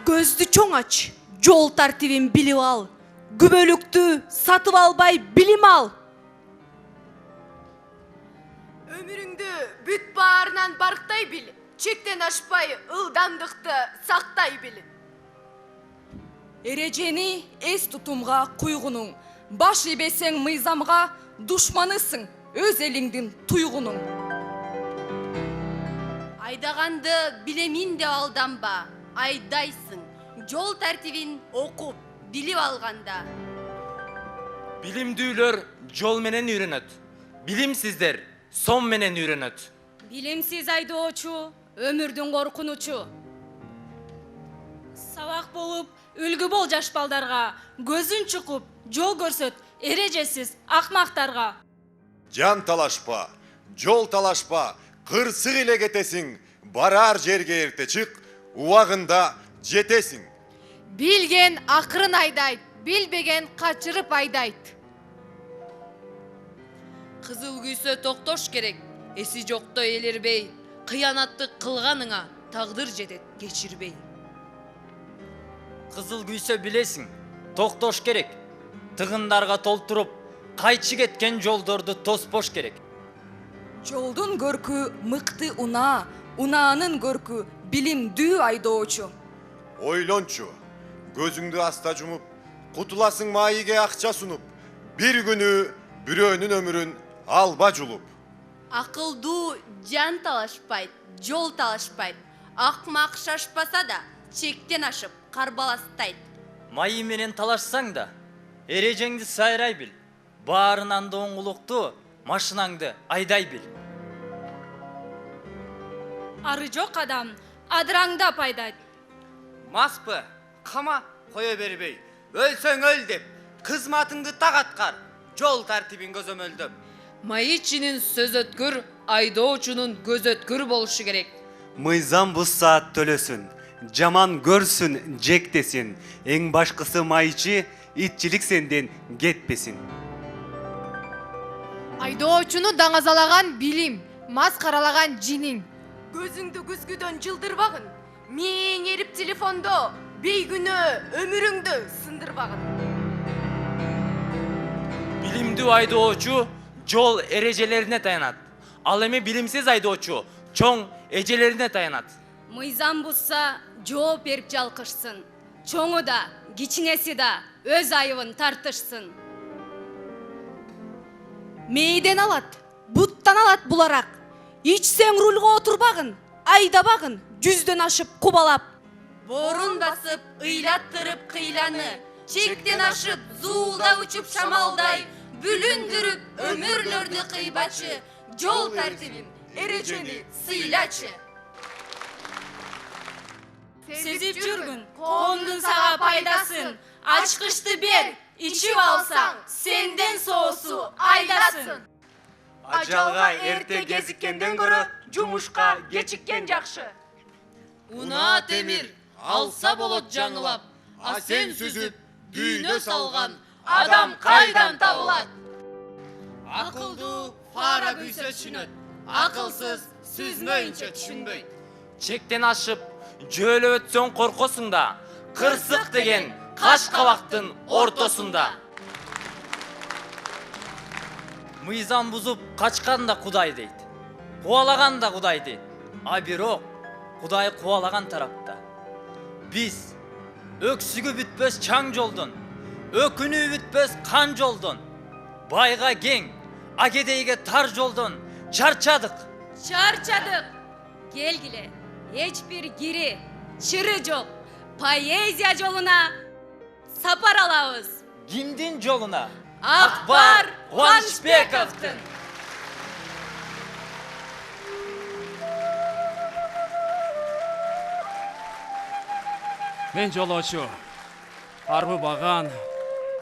Көздү чоң ач, жол тартибин билип ал. Күбөлүктү сатып албай билим ал. Өмүрүңдү бүт баарынан барктай бил. Чектен ашпай ылдамдыкты сактай бил. Эрежени эс тутумга куйгунуң. Баш ийбесең мыйзамга, душманысың өз элиңдин туйгунуң. Айдаганды билемин деп алданба. Айдайсың. Жол тартибин окуп, билип алганда. Билимдүүлөр жол менен үйрөнөт. Билимсиздер сом менен үйрөнөт. Билимсиз айдоочу өмүрдүн коркунучу. Сабак болуп үлгү бол жаш балдарга, көзүн чукуп жол көрсөт эрежесиз акмактарга. Жан талашпа, жол талашпа, кырсык эле кетесиң, барар жерге эрте чык, убагында жетесиң. Билген акырын айдайт, билбеген качырып айдайт. Кызыл күйсө токтош керек, эси жоктой элербей, кыянатты кылганыңа тагдыр жетет кечирбей. Кызыл күйсө билесиң, токтош керек. Тыгындарга толтуруп, кайчы кеткен жолдорду тоспош керек. Жолдун көркү мыкты унаа, унаанын көркү билимдүү айдоочу. Ойлончу, көзүңдү аста жумуп, кутуласың майыге акча сунуп, бир күнү бирөөнүн өмүрүн алба жулуп. Акылдуу жан талашпайт, жол талашпайт. Акмак шашпаса да, чектен ашып карбаластайт. Майы менен талашсаң да, эрежеңди сайрай бил. Баарынан да оңулукту, машинаңды айдай бил. Ары жок адам адыраңдап айдайт. Маспы, кама кое бербей, өлсөң өл деп, кызматыңды так аткар, жол тартибин көзөмөлдөп. Майычинин сөз өткүр, айдоочунун көз өткүр болушу керек. Мыйзам бузса төлөсүн, жаман көрсүн, жектесин. Эң башкысы майчы итчилик сенден кетпесин. Айдоочуну даңазалаган билим, мас каралаган жиниң. Көзүңдү күзгүдөн жылдырбагын. Мээң эрип телефондо бейгүнө өмүрүңдү сындырбагын. Билимдүү айдоочу жол эрежелерине таянат. Ал эми билимсиз айдоочу чоң эжелерине таянат. Мыйзам бузса жооп берип жалкышсын. Чоңу да, кичинеси да өз айыбын тартышсын. Мээден алат, буттан алат буларак. Ичсең рульга отурбагын, айдабагын, жүздөн ашып кубалап. Борун басып, ыйлаттырып кыйланы, чектен ашып, зуулда учуп шамалдай, бүлүндүрүп өмүрлөрдү кыйбачы, жол тартибин, эрежени сыйлачы. Сезип жүргүн, коомдун сага пайдасын, ачкычты бер, ичип алсаң, сенден соосу айдасын. Ажалга эрте кезиккенден көрө жумушка кечиккен жакшы. Унаа темир, алса болот жаңылап, а сен сүзүп, дүйнө салган адам кайдан табылат? Акылдуу фара күйсө түшүнөт, акылсыз сүзмөйүнчө түшүнбөйт. Чектен ашып, жөөлөп өтсөң коркосуң да, кырсык деген каш кабактын ортосунда. Мыйзам бузуп качкан да Кудай дейт. Кубалаган да Кудай дейт. А бирок Кудай кубалаган тарапта. Биз өксүгү бүтпөс чаң жолдон, өкүнүү бүтпөс кан жолдон, байга кең, акедейге тар жолдон чарчадык. Чарчадык. Келгиле, эч бир кири, чыры жок. Поэзия жолуна сапар алабыз. Кимдин жолуна? Акбар Кубанычбековдун. Мен жолоочу, арбы баган,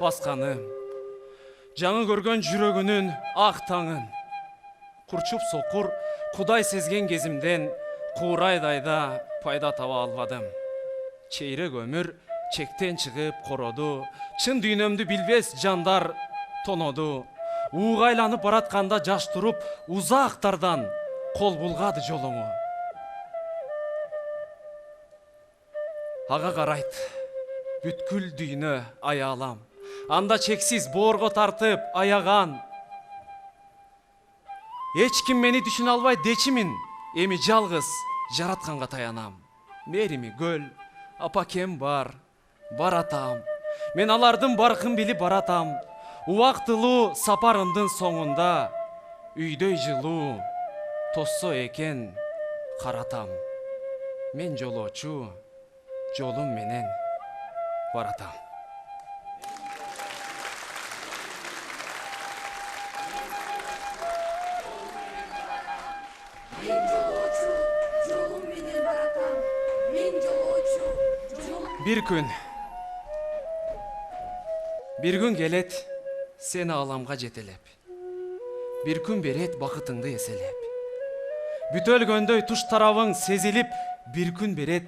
басканым, жаңы көргөн жүрөгүнүн ак таңын. Курчуп сокур, Кудай сезген кезимден куурайдайда пайда таба албадым. Чейрек өмүр чектен чыгып короду, чын дүйнөмдү билбес жандар тоноду. Угайланып баратканда жаш туруп, узактардан кол булгады жолуңу. ага карайт. Бүткүл дүйнө аялам. Анда чексиз боорго тартып аяган. Эч ким мени түшүнө албай дечимин. Эми жалгыз жаратканга таянам. Мерими көл, апакем бар, баратам. Мен алардын баркын билип баратам. Убактылуу сапарымдын соңунда үйдөй жылуу тоссо экен каратам. Мен жолоочу, жолум менен баратам. Бир күн келет сени аламга жетелеп. Бир күн берет бакытыңды эселеп. Бүтөлгөндөй туш тарабың сезилип, бир күн берет.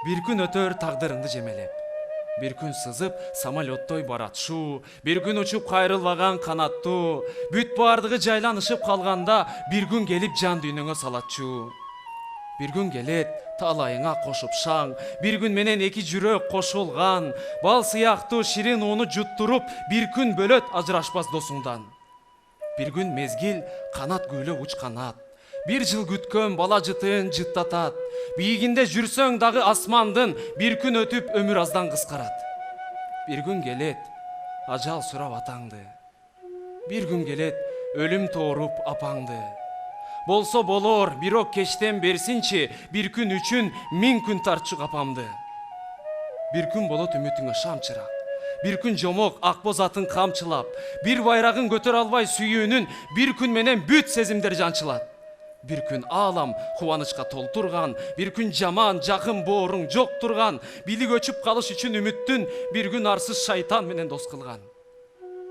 Бир күн өтөр тагдырыңды жемелеп. Бир күн сызып самолеттой баратшу, бир күн учуп кайрылбаган канаттуу, бүт баардыгы жайланышып калганда бир күн келип жан дүйнөңө салатчу. Бир күн келет талайыңа кошуп шаң, бир күн менен эки жүрөк кошулган, бал сыяктуу ширин уну жуттуруп, бир күн бөлөт ажырашпас досуңдан. Бир күн мезгил канат күйлөп учканат, бир жыл күткөн бала жытын жыттатат, бийигинде жүрсөң дагы асмандын, бир күн өтүп өмүр аздан кыскарат. Бир күн келет ажал сурап атаңды, бир күн келет өлүм тооруп апаңды. Болсо болор, бирок кечтен берсинчи, бир күн үчүн 1000 күн тартчу капамды. Бир күн болот үмүтүңө шам чырак, бир күн жомок ак боз атын камчылап, бир байрагын көтөрө албай сүйүүнүн, бир күн менен бүт сезимдер жанчылат. Бир күн аалам кубанычка толтурган, бир күн жаман жакын бооруң жок турган, билик өчүп калыш үчүн үмүттүн, бир күн арсыз шайтан менен дос кылган.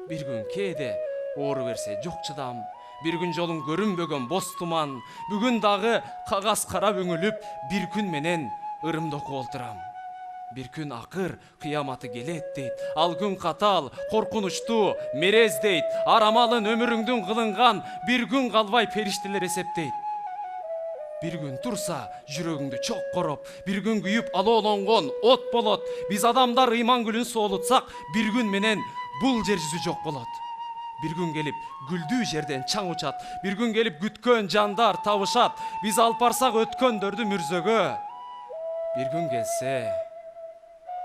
Бир күн кээде оору берсе жок чыдам, бир күн жолун көрүнбөгөн бос туман, бүгүн дагы кагаз кара өңүлүп, бир күн менен ырымды окуп олтурам. Бир күн акыр кыяматы келет дейт, ал күн катал, коркунучтуу, мерез дейт, арамалын өмүрүңдүн кылынган, бир күн калбай периштелер эсептейт. Бир күн турса жүрөгүңдү чок короп, бир күн күйүп алоолонгон от болот. Биз адамдар ыйман гүлүн соолутсак, бир күн менен бул жер жүзү жок болот. Бир күн келип гүлдүү жерден чаң учат, бир күн келип күткөн жандар табышат, биз алып барсак өткөндөрдү мүрзөгө. Бир күн келсе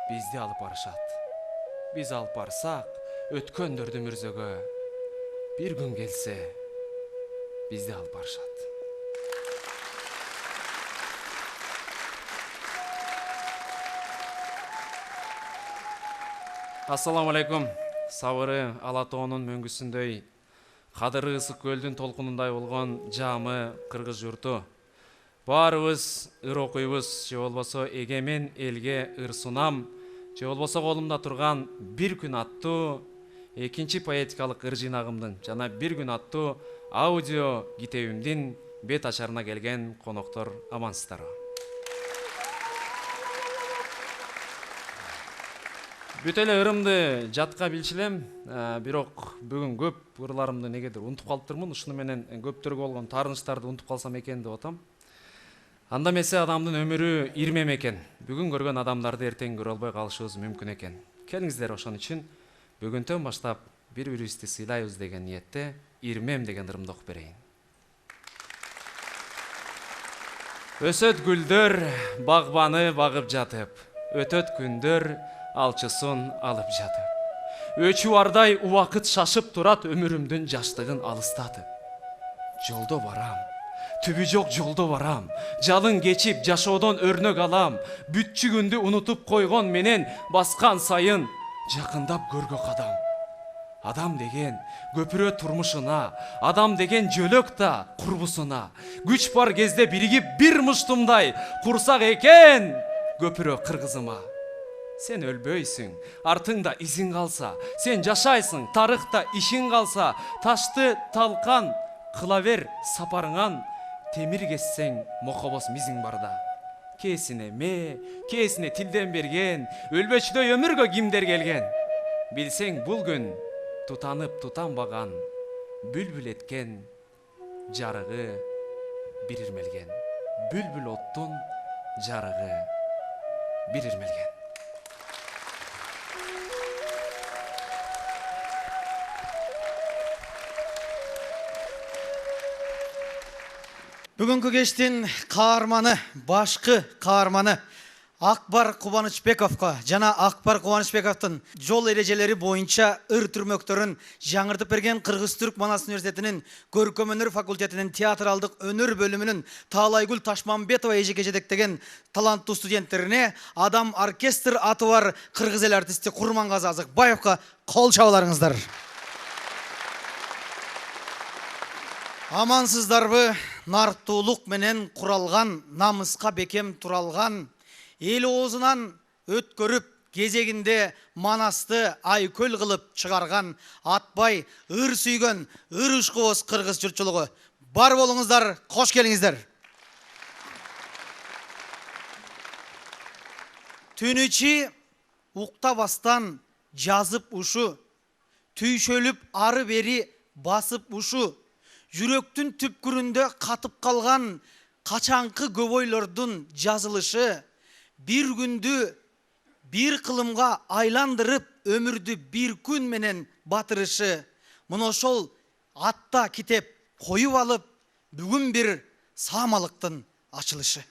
бизди алып барышат, биз алып барсак өткөндөрдү мүрзөгө. Бир күн келсе бизди алып барышат. Ассаламу алейкум. Сабыры Алатоонун мөңгүсүндөй, кадыры ысык көлдүн толкунундай болгон жамы кыргыз журту. Баарыбыз ыр окуйбуз, же болбосо эгемен элге ыр сунам, же болбосо колумда турган бир күн аттуу экинчи поэтикалык ыр жыйнагымдын жана бир күн аттуу аудио китебимдин бет ачарына келген коноктор амансыздарбы? Бүт эле ырымды жатка билчилем, бирок бүгүн көп ырларымды негедир унутуп калыптырмын. Ушуну менен көптөргө болгон таарынычтарды унутуп калсам экен деп атам. Анда эмесе адамдын өмүрү ирмем экен. Бүгүн көргөн адамдарды эртең көрө албай калышыбыз мүмкүн экен. Келиңиздер, ошон үчүн бүгүнтөн баштап бири-бирибизди сыйлайбыз деген ниетте ирмем деген ырымды окуп берейин. Өсөт гүлдөр багбаны багып жатып, өтөт күндөр алчысын алып жатып. Өчү ардай убакыт шашып турат өмүрүмдүн жаштыгын алыстатып. Жолдо барам, түбү жок жолдо барам, жалын кечип жашоодон өрнөк алам. Бүтчү күндү унутуп койгон менен баскан сайын жакындап көргө кадам. Адам деген көпүрө турмушуна, адам деген жөлөк да курбусуна. Күч бар кезде биригип бир муштумдай курсак экен көпүрө кыргызыма. Сен өлбөйсүң, артыңда изиң калса, сен жашайсың, тарыхта ишиң калса, ташты талкан кыла бер сапарыңан, темир кессең мокобос мизиң барда. Кээсине ме, кээсине тилден берген, өлбөчүдөй өмүргө кимдер келген. Билсең бул күн тутанып тутанбаган, бүлбүл эткен жарыгы бир ирмелген. Бүлбүл оттун жарыгы бир ирмелген. Бүгінгі кештин каарманы, башкы каарманы Акбар Кубанычбековко жана Акбар Кубанычбековдун жол эрежелери боюнча ыр түрмөктөрүн жаңыртып берген Кыргыз Түрк Манас университетинин көркөм өнөр факультетинин театралдык өнөр бөлүмүнүн Таалайгүл Ташмамбетова эжеке жетектеген таланттуу студенттерине Адам оркестр аты бар кыргыз эл артисти Курмангазы Азыкбаевго кол чабууларыңыздар. Амансыздарбы? Нартуулук менен куралган, намыска бекем туралган, эл оозунан өткөрүп кезегинде Манасты айкөл кылып чыгарган, атпай ыр сүйгөн ыр ушкубоз кыргыз журтчулугу. Бар болуңуздар, кош келиңиздер. Түн ичи уктабастан жазып ушу, түйшөлүп ары бери басып ушу, жүрөктүн түпкүрүндө катып калган качанкы көбөйлөрдүн жазылышы, бир күндү бир кылымга айландырып өмүрдү бир күн менен батырышы, мына ошол атта китеп коюп алып, бүгүн бир саамалыктын ачылышы.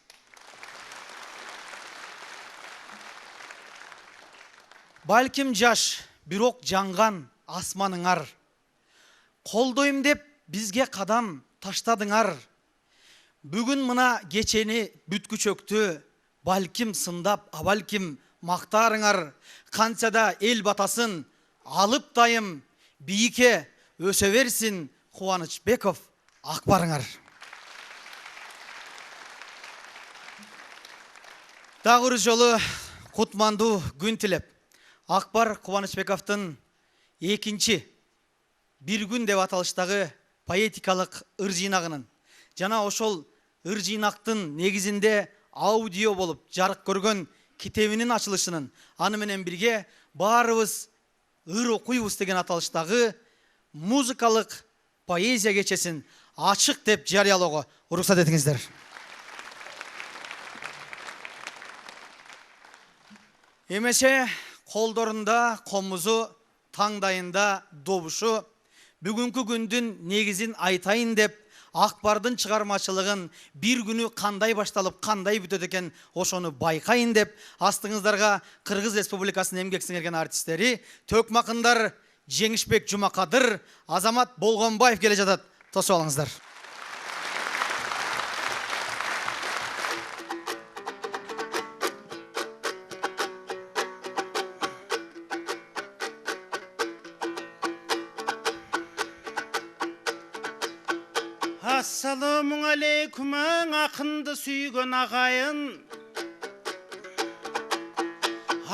Балким жаш, бирок жанган асманыңар, колдойм деп бизге кадам таштадыңар. Бүгүн мына кечени бүткүчөктү балким сындап, балким мактарыңар. Канчада эл батасын алып дайым бийикке өсө берсин Кубанычбеков Акбарыңар. Дагы бир жолу кутмандуу күн тилеп, Акбар Кубанычбековдун экинчи бир күн деп аталыштагы поэтикалык ыр жыйнагынын жана ошол ыр жыйнактын негизинде аудио болуп жарык көргөн китебинин ачылышынын аны менен бирге баарыбыз ыр окуйбуз деген аталыштагы музыкалык поэзия кечесин ачык деп жарыялоого уруксат этиңиздер. Эмесе колдорунда комузу, таңдайында добушу, бүгүнкү күндүн негизин айтайын деп Акбардын чыгармачылыгын бир күнү кандай башталып, кандай бүтөт экен ошону байкайын деп астыңыздарга Кыргыз Республикасынын эмгек сиңирген артисттери Төкмакындар Жеңишбек Жумакадыр, Азамат Болгонбаев келе жатат. Тосуп алыңыздар. Ассаламу алейкум, акынды сүйгөн агайын.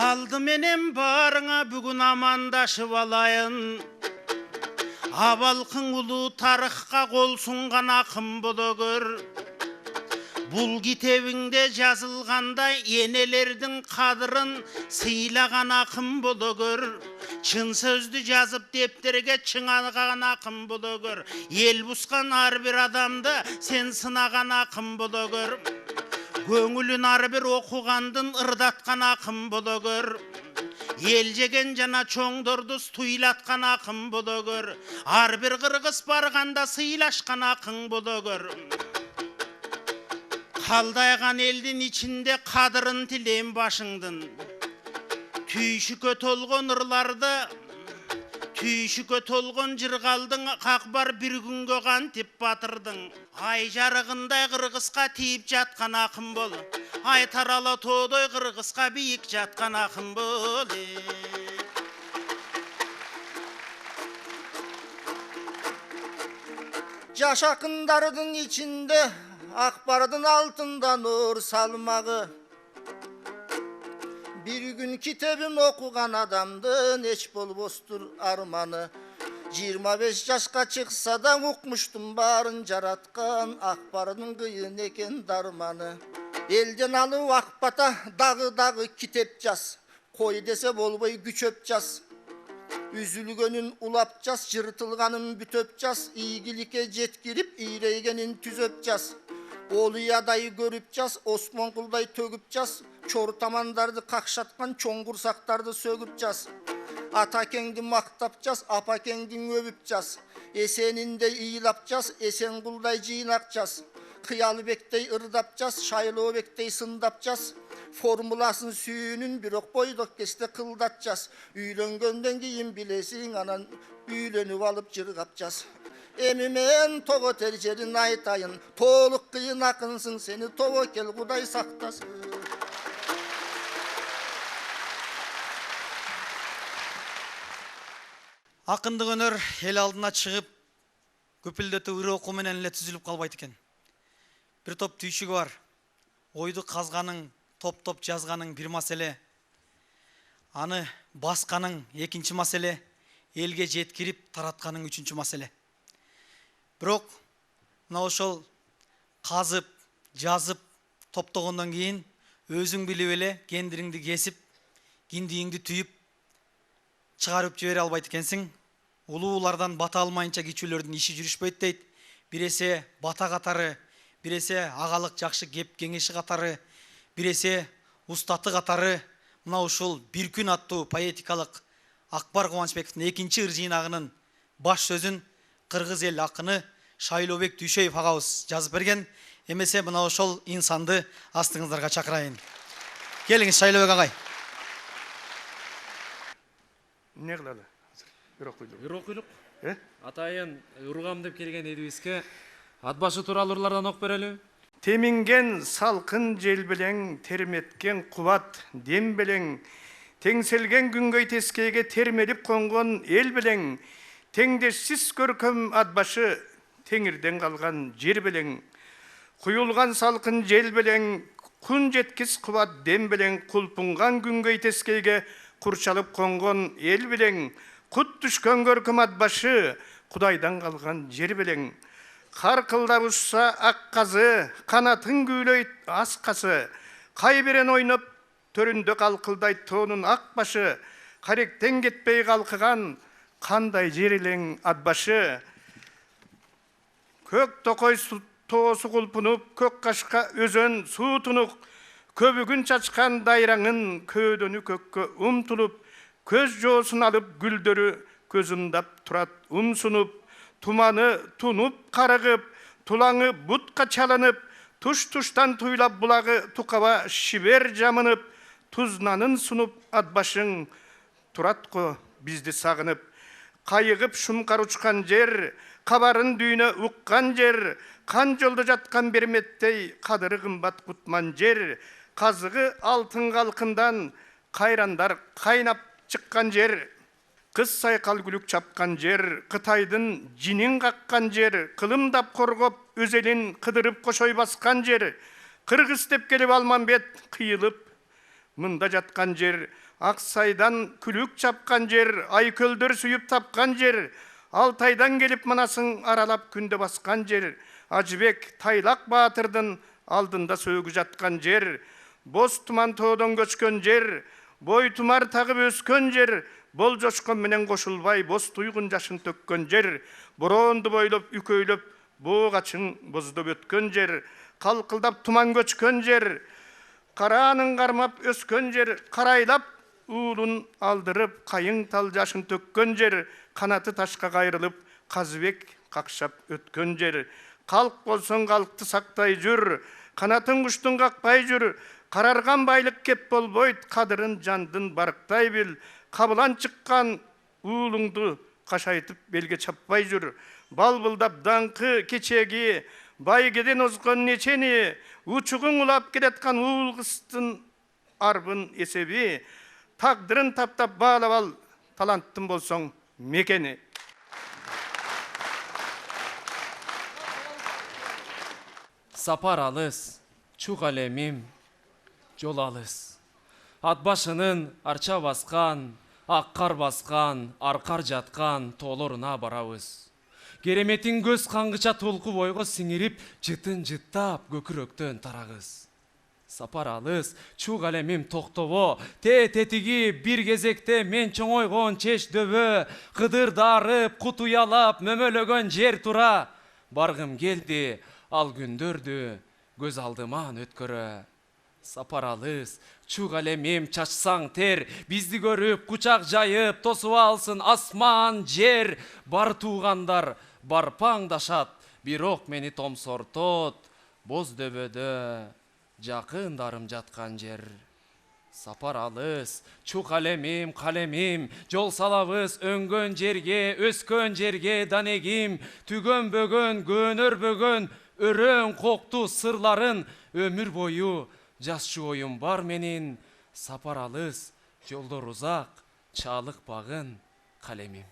Алды менен барыңа бүгүн амандашып алайын. Абалкың улуу тарыхка кол сунган акын боло көр. Бул китебиңде жазылгандай энелердин кадырын сыйлаган акын боло көр. Чын сөздү жазып дептерге чыңаган акын боло көр. Эл бускан ар бир адамды сен сынаган акын боло көр. Көңүлүн ар бир окугандын ырдаткан акын боло көр. Ел жеген жана чоңдорду туйлаткан акын боло көр. Ар бир кыргыз барганда сыйлашкан акын боло көр. Калдайган элдин ичинде кадырын тилейм башыңдын. Түйшүккө толгон ырларды, түйшүккө толгон жыргалдың Акбар бир күнгө кантип батырдың. Ай жарыгындай кыргызга тийип жаткан акын бол. Ай тарала тоодой кыргызга бийик жаткан акын бол. Жаш акындардын ичинде Акбардын алтында нур салмагы. Bir gün kitabın okugan adamdın hiç bolbostur armanı. 25 yaşka çıksa da okmuştum barın jaratkan Akbarının kıyın eken darmanı. Elden alıp akbata dağı kitap jaz. Koy dese bolboy güçöp jaz. Üzülgönün ulap jaz, jırtılganın bütöp jaz. İyigilikке jetkirip iğreygenin tüzöp jaz. Олуядайы көрүп жаз, Осмонкулдай төгүп жаз, чорутамандарды какшаткан чоң курсактарды сөгүп жаз. Атакеңди мактап жаз, апакеңди өбүп жаз. Эсениндей ыйлап жаз, Эсенкулдай жыйнак жаз. Кыялыбектей ырдап жаз, Шайлообектей сындап жаз. Формуласын сүйүнүн бирок бойдок кесте кылдат жаз. Үйлөнгөндөн кийин билесиң, анан үйлөнүп алып жыргап жаз. Эми мен того тер жерин айтайын, толук кыйын акынсың, сени тобокел Кудай сактасын. Акындык өнөр эл алдына чыгып, көпүлдөтүп ыры окуу менен эле түзүлүп калбайт экен. Бир топ түйшүгү бар. Ойду казганың, топ-топ жазганың бир маселе. Аны басканың экинчи маселе, элге жеткирип таратканың үчүнчү маселе. Бирок мына ошол казып, жазып, топтогондон кийин өзүң билип эле кендириңди кесип, киндигиңди түйүп чыгарып жибере албайт экенсиң. Улуулардан бата алмайынча кичүүлөрдүн иши жүрүшпөйт дейт. Биресе бата катары, биресе агалык жакшы кеп кеңеши катары, биресе устаты катары. Мына ушул «Бир күн» аттуу поэтикалык Акбар Кубанычбековдун экинчи ыр жыйнагынын баш сөзүн кыргыз эл акыны Шайлообек Дүйшөев агабыз жазып берген. Эмесе мына ошол инсанды астыңыздарга чакырайын. Келиңиз Шайлообек агай. Не кылалы? Бир окуйлук. Бир окуйлук. Атайын ургам деп келген эдибизге ат башы тууралуу ырлардан окуп берели. Теминген салкын жел белең, терметкен кубат дем белең, теңселген күнгөй тескейге термелип конгон эл белең, теңдешсиз көркөм ат башы теңирден калган жер белең, куюлган салкын жел белең, күн жеткис кубат дем белең, кулпунган күнгөй тескейге курчалып конгон эл белең, кут түшкөн көркөм ат башы Кудайдан калган жер белең, каркылдап учса ак казы, канатын күйлөйт аскасы, кайберен ойноп төрүндө калкылдайт тоонун ак башы, каректен кетпей калкыган кандай жер элең ат башы. Көк токой тоосу кулпунуп, көк кашка өзөн суу тунук, көбүгүн чачкан дайраңын көөдөнү көккө умтулуп, көз жоосун алып гүлдөрү көз ымдап турат умсунуп, туманы тунуп карыгып, тулаңы бутка чалынып, туш-туштан туйлап булагы тукаба шибер жамынып, тузнанын сунуп ат башың турат го бизди сагынып. Кайыгып шумкар учкан жер, кабарын дүйнө уккан жер, кан жолдо жаткан берметтей кадыры кымбат кутман жер, казыгы алтын калкындан кайрандар кайнап чыккан жер, кыз сайкал күлүк чапкан жер, Кытайдын жинин каккан жер, кылымдап коргоп өз элин кыдырып кошой баскан жер, кыргыз деп келип Алмамбет кыйылып мында жаткан жер, Аксайдан күлүк чапкан жер, Айкөлдөр сүйүп тапкан жер, Алтайдан келип манасың аралап күндө баскан жер, Ажыбек Тайлак Баатырдын алдында сөөгү жаткан жер, Боз туман тоодон көчкөн жер, бой тумар тагып өскөн жер, бол жошкон менен кошулбай боз туйгун жашын төккөн жер, бороонду бойлоп үкөйлөп боогачың боздоп өткөн жер, калкылдап туман көчкөн жер, караанын кармап өскөн жер, карайлап уулун алдырып кайың тал жашын төккөн жер, канаты ташка кайрылып казыбек какшап өткөн жер, калк болсоң калкты сактай жүр, канатын куштун какпай жүр, карарган байлык кеп болбойт, кадырын жандын барктай бил, кабылан чыккан уулуңду кашайтып белге чаппай жүр, балбылдап даңкы кечеги, байгеден озгон нечени, учугуң улап келаткан уул кыздын арбын эсеби, тагдырын таптап баалап ал, таланттын болсоң мекени. Сапар алыс, чук алемим, жол алыс. Ат башынын арча баскан, ак кар баскан, аркар жаткан тоолоруна барабыз. Кереметин көз каңгыча толку бойго сиңирип, жытын жыттап көкүрөктөн тарагыз. Сапар алыс, чук алемим токтобо, тетиги бир кезекте мен чоңойгон чеч дөбө, кыдыр дарып, кут уялап, мөмөлөгөн жер тура. Баргым келди ал күндөрдү көз алдыман өткөрө. Сапар алыс, чуг алемим чачсаң тер, бизди көрүп, кучак жайып, тосуп алсын асман, жер. Бар туугандар, бар паңдашат, бирок мени томсортот, боз дөбөдө, жакындарым жаткан жер. Сапар алыс, чуг алемим, калемим, жол салабыз өңгөн жерге, өскөн жерге данегим, түгөн бөгөн, көнөр бөгөн, өрөң кокту сырларын, өмүр бою жасчу оюм бар менин. Сапар алыс, жолдор узак, чалык багын калемим.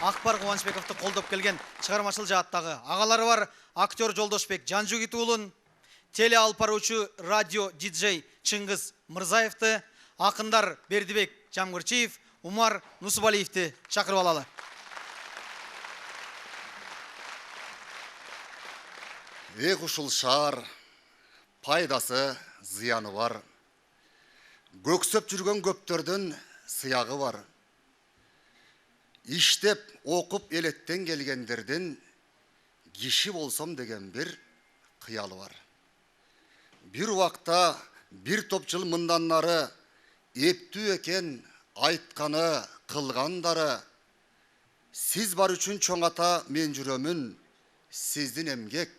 Акбар Кубанычбековду колдоп келген чыгармачыл жааттагы агалары бар актер Жолдошбек Жанжугит уулун, теле алып баруучу радио диджей Чыңгыз Мырзаевди, акындар Бердибек Жамгырчиев, Умар Нусубалиевди чакырып алалы. Ушул шаар пайдасы, зыяны бар. Көксөп жүргөн көптөрдүн сыягы бар. Иштеп, окуп элеттен келгендердин киши болсом деген бир кыялы бар. Бир убакта бир топ жыл мындан нары эптүү экен айтканы, кылгандары. Сиз бар үчүн чоң ата мен жүрөмүн, сиздин эмгек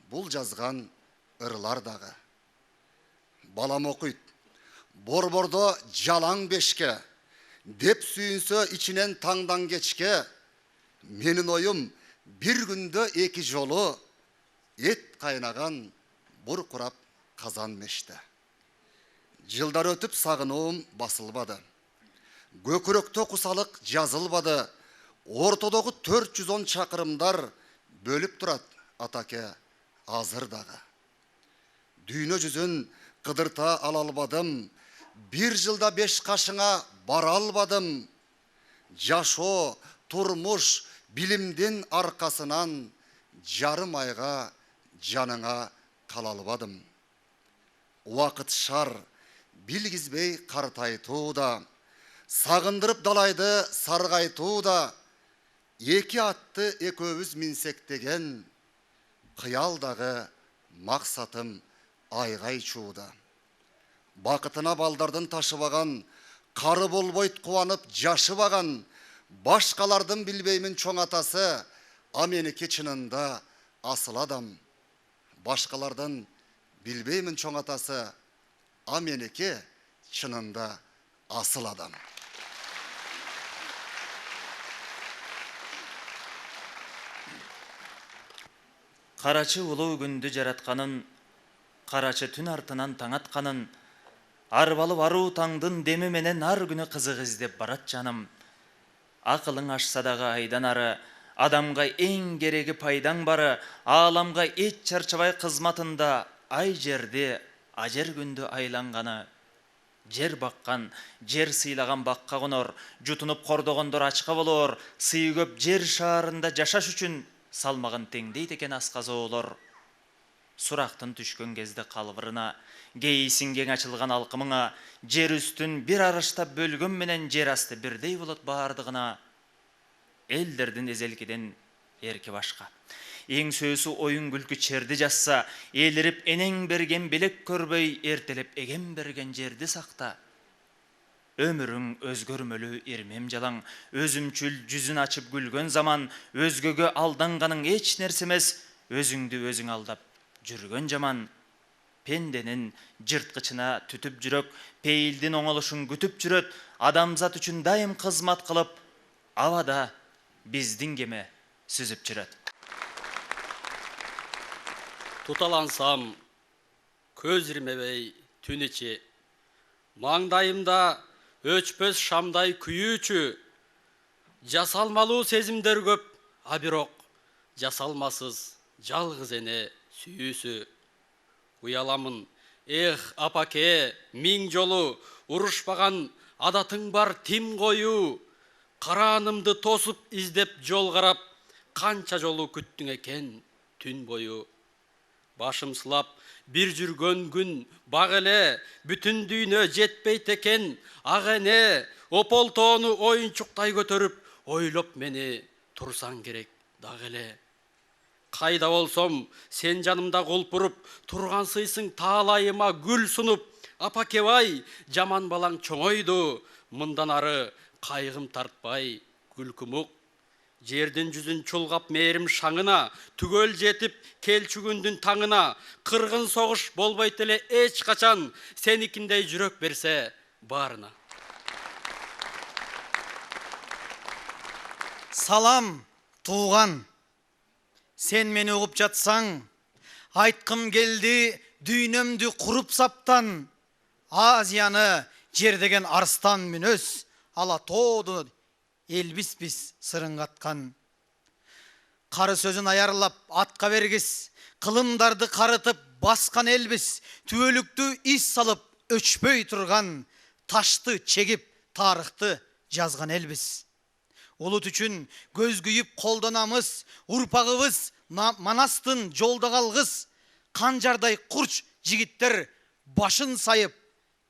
бул жазган ырлар дагы. Балам окуйт, борбордо жалаң бешке, деп сүйүнсө ичинен таңдан кечке. Менин оюм бир күндө эки жолу эт кайнаган буркурап казан меште. Жылдар өтүп сагынуум басылбады. Көкүрөктө кусалык жазылбады. Ортодогу 410 чакырымдар бөлүп турат атаке азыр дагы. дүйнө жүзін қыдырта ала албадым. Bir жылда 5 қашыңа бара албадым. Жашоо, турмуш, билимдин аркасынан жарым айга жаныңа кала албадым. Уақыт шар, билгизбей картайтууда, сагындырып далайды саргайтууда, эки атты экөөбүз минсек деген кыялдагы максатым айгай чууда. Бакытына балдардын ташыбаган, кары болбойт кубанып жашыбаган, башкалардын билбеймин чоң атасы, а меники чынында асыл адам. Башкалардын билбеймин чоң атасы, а меники чынында асыл адам. Карачы улуу күндү жаратканын, карачы түн артынан таң атканын, арбалып аруу таңдын деми менен ар күнү кызык издеп барат жаным. Акылың ашса дагы айдан ары, адамга эң кереги пайдаң бары, ааламга эч чарчабай кызматында ай жерди, ажер күндү айланганы. Жер баккан, жер сыйлаган бакка конор, жутунуп кордогондор ачка болор, сый көп жер шаарында жашаш үчүн салмагын теңдейт экен асказоолор. Сурактын түшкөн кезде калбырына, кейисин кең ачылган алкымыңа, жер үстүн бир арыштап бөлгөн менен жер асты бирдей болот баардыгына. Элдердин эзелкиден эрки башка. Эң сөзү оюн күлкү черди жасса, элирип энең берген белек көрбөй, эртелеп эген берген жерди сакта. Өмүрүң өзгөрмөлүү ирмем жалаң, өзүмчүл жүзүн ачып күлгөн заман, өзгөгө алданганың эч нерсе эмес, өзүңдү өзүң алдап жүргөн жаман. Пенденин жырткычына түтүп жүрөк, пейилдин оңолушун күтүп жүрөт, адамзат үчүн дайым кызмат кылып, абада биздин кеме сүзүп жүрөт. Туталансам, көз ирмебей түн ичи, маңдайымда өчпөс шамдай күйүүчү, жасалмалуу сезимдер көп, а бирок жасалмасыз жалгыз эне сүйүүсү. Уяламын, эх, апаке, миң жолу урушпаган адатың бар тим коюу, караанымды тосуп издеп жол карап, канча жолу күттүң экен түн бою. Башым сылап бир жүргөн күн баг эле, бүтүн дүйнө жетпейт экен ак эне, ополтоону оюнчуктай көтөрүп, ойлоп мени турсаң керек дагы эле. Кайда болсом, сен жанымда кулпуруп, тургансыйсың таалайыма гүл сунуп, апакебай, жаман балаң чоңойду, мындан ары кайгым тартпай, күлкүмук. Жердин жүзүн чулгап мээрим шаңына, түгөл жетип келчү күндүн таңына, кыргын согуш болбойт эле эч качан, сеникиндей жүрөк берсе баарына. Салам, тууган, сен мени угуп жатсаң, айткым келди дүйнөмдү куруп саптан. Азияны жер деген арстан мүнөз, ала тооду элбиспиз сырың каткан. Кары сөзүн аярлап атка бергис, кылымдарды карытып баскан элбиз, түбөлүктү ис салып өчпөй турган, ташты чегип тарыхты жазган элбиз. Улут үчүн көз күйүп колдонамыз, урпагыбыз манастын жолдо калгыс, канжардай курч жигиттер башын сайып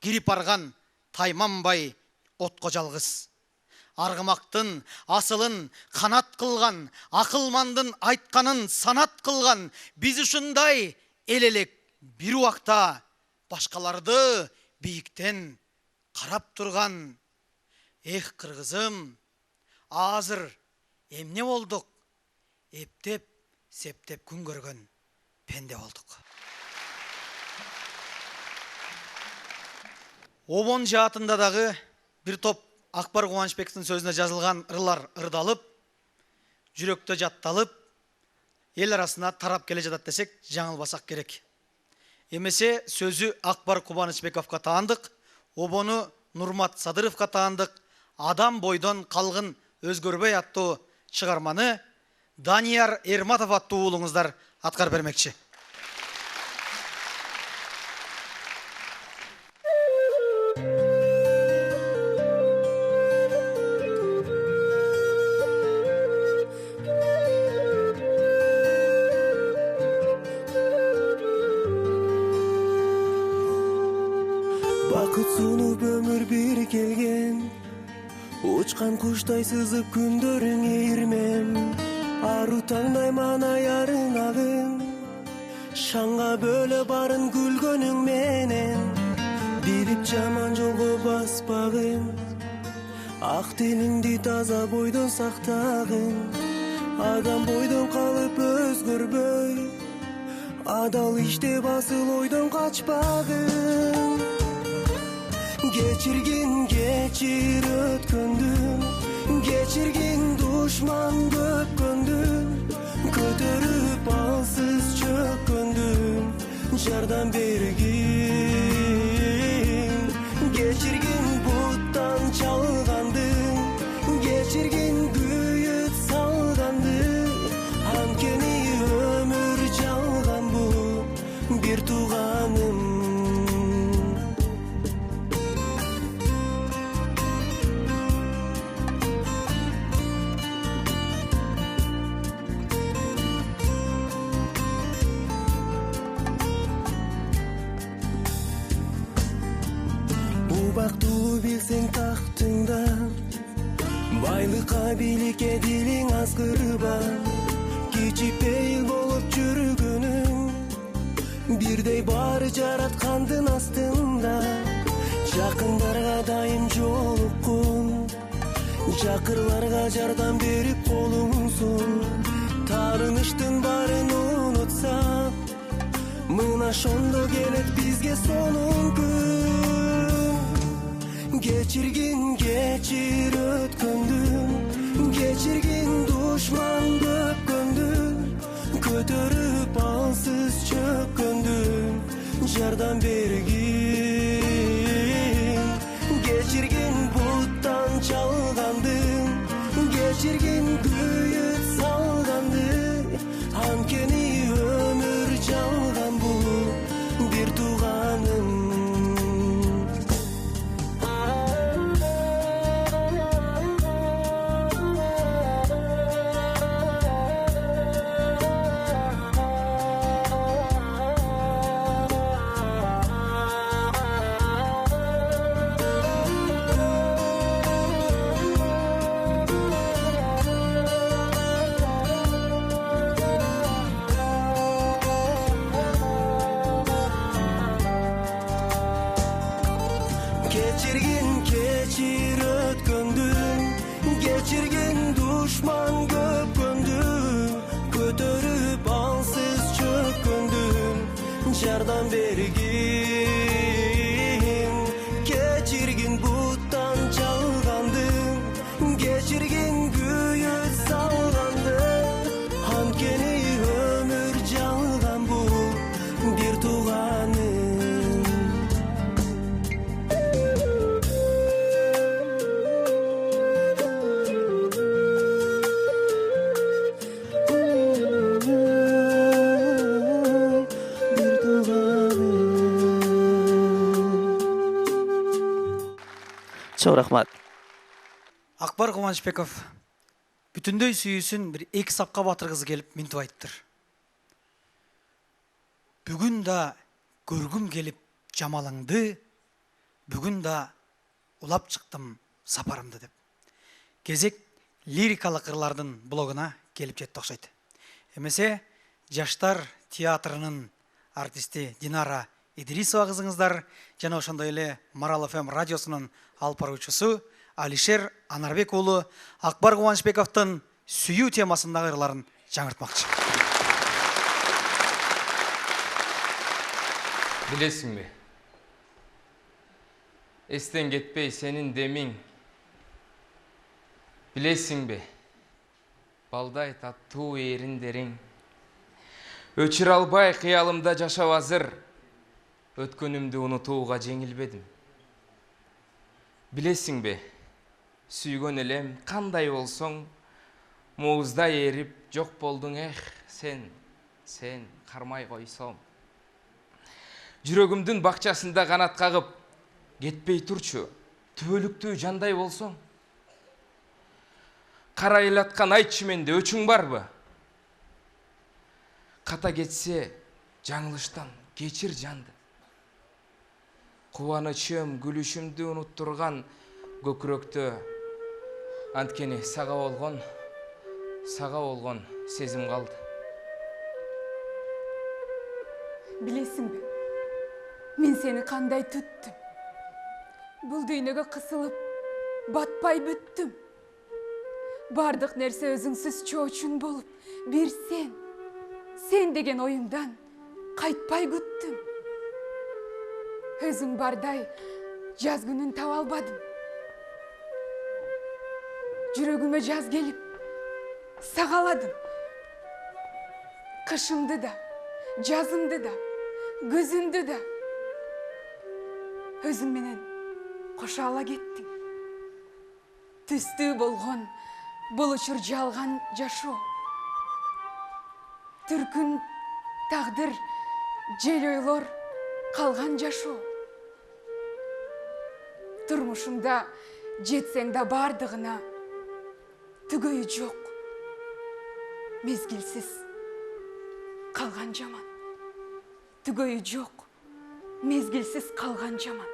кирип барган, тайманбай отко жалгыз. Аргымактын асылын канат кылган, акылмандын айтканын санат кылган, биз ушундай эл элек бир убакта башкаларды бийиктен карап турган. Эх, кыргызым, азыр эмне болдук? Эптеп, септеп күн көргөн пенде болдук. Обон жаатында дагы бир топ Акбар Кубанычбековдун сөзүнө жазылган ырлар ырдалып, жүрөктө жатталып, эл арасына тарап келе жатат десек, жаңылбасак керек. Эмесе сөзү Акбар Кубанычбековго таандык, обону Нурмат Садыровго таандык, Адам бойдон калгын өзгөрбөй аттуу чыгарманы Данияр Эрматов аттуу уулуңуздар аткарып бермекчи. Учкан куштай сызып күндөрүң ийирмем, ару таңдай мана ярыңагым. Шаңга бөлө барын күлгөнүң менен, билип жаман жолго баспагын. Ак тилиңди таза бойдон сактагын. Адам бойдон калып өзгөрбөй, адал иште басыл ойдон качпагын. Geçirgin geçir ötkündüm, geçirgin düşman gökkündüm, kötörüp alsız çökkündüm, jardan bergin. Geçirgin buttan çalgandım, geçirgin güyüt salgandı, hankeni ömür çalgan bu bir tuğanım. Убактуу билсең тактыңда, байлыкка бийликке дилиң азгырба. Кичипейил болуп жүргөнүң, бирдей баары жараткандын астында. Жакындарга дайым жолуккун, жакырларга жардам берип колуңсун. Таарыныштын баарын унутсам, мына ошондо келет бизге сонун күн. Geçirgin geçir ötkündüm, geçirgin düşman gökkündüm, kötörüp alsız çökkündüm, jardan bergin. Geçirgin buttan çalgandım, geçirgin güyüt salgandı, hankeni ömür çalgan bu bir tuğanım. Geçirgin geçir ötkündüm, geçirgin düşman gökkündüm, kötörüp alsız çökkündüm, jardan bergin. Geçirgin buttan çalgandım, geçirgin güyüt salgandım, hankeni ömür çalgan bu bir tuğanım. Çok rahmat. Akbar Кубанычбеков бүтүндөй сүйүүсүн bir эки сапка батыргысы келип минтип айттыр. Бүгүн да көргүм келип жамалыңды, бүгүн да улап чыктым сапарымды деп. Кезек лирикалык ырлардын блогуна келип жетти окшойт. Эмесе жаштар театрынын артисти Динара Идрисова кызыңыздар жана ошондой эле Марал ФМ радиосунун алып баруучусу Алишер Анарбек уулу Акбар Кубанычбековдун сүйүү темасындагы ырларын жаңыртмакчы. Билесиңби? Эстен кетпей сенин демиң. Билесиңби? Балдай таттуу эриндериң. Өчүр албай кыялымда жашап азыр. Өткөнүмдү унутууга жеңилбедим. Билесиңби? Сүйгөн элем кандай болсоң, мууздай эрип жок болдуң сен кармай койсом. Жүрөгүмдүн бакчасында канат кагып, кетпей турчу, түбөлүктүү жандай болсоң. Карайлаткан айтчы менде өчүң барбы? Ката кетсе, жаңылыштан кечир жанды. Кубанычым, күлүшүмдү унуттурган көкүрөктө Анткени сага болгон сезим калды. Билесиңби, мен сени кандай туттум. Бул дүйнөгө кысылып, батпай бүттүм. Бардык нерсе өзүңсүз чоочун болуп, бир сен деген оюңдан кайтпай күттүм. Өзүң бардай жаз күнүн таба албадым. Жүрөгүмө жаз келип, сагаладым. Кышымды да, жазымды да, күзүмдү да өзүң менен кошо ала кеттиң. Түстүү болгон бул учур жалган жашоо. Түркүн тагдыр жел ойлор калган жашоо. Турмушумда жетсең да бардыгына түгөйү жок. Мезгилсиз калган жаман. Түгөйү жок. Мезгилсиз калган жаман.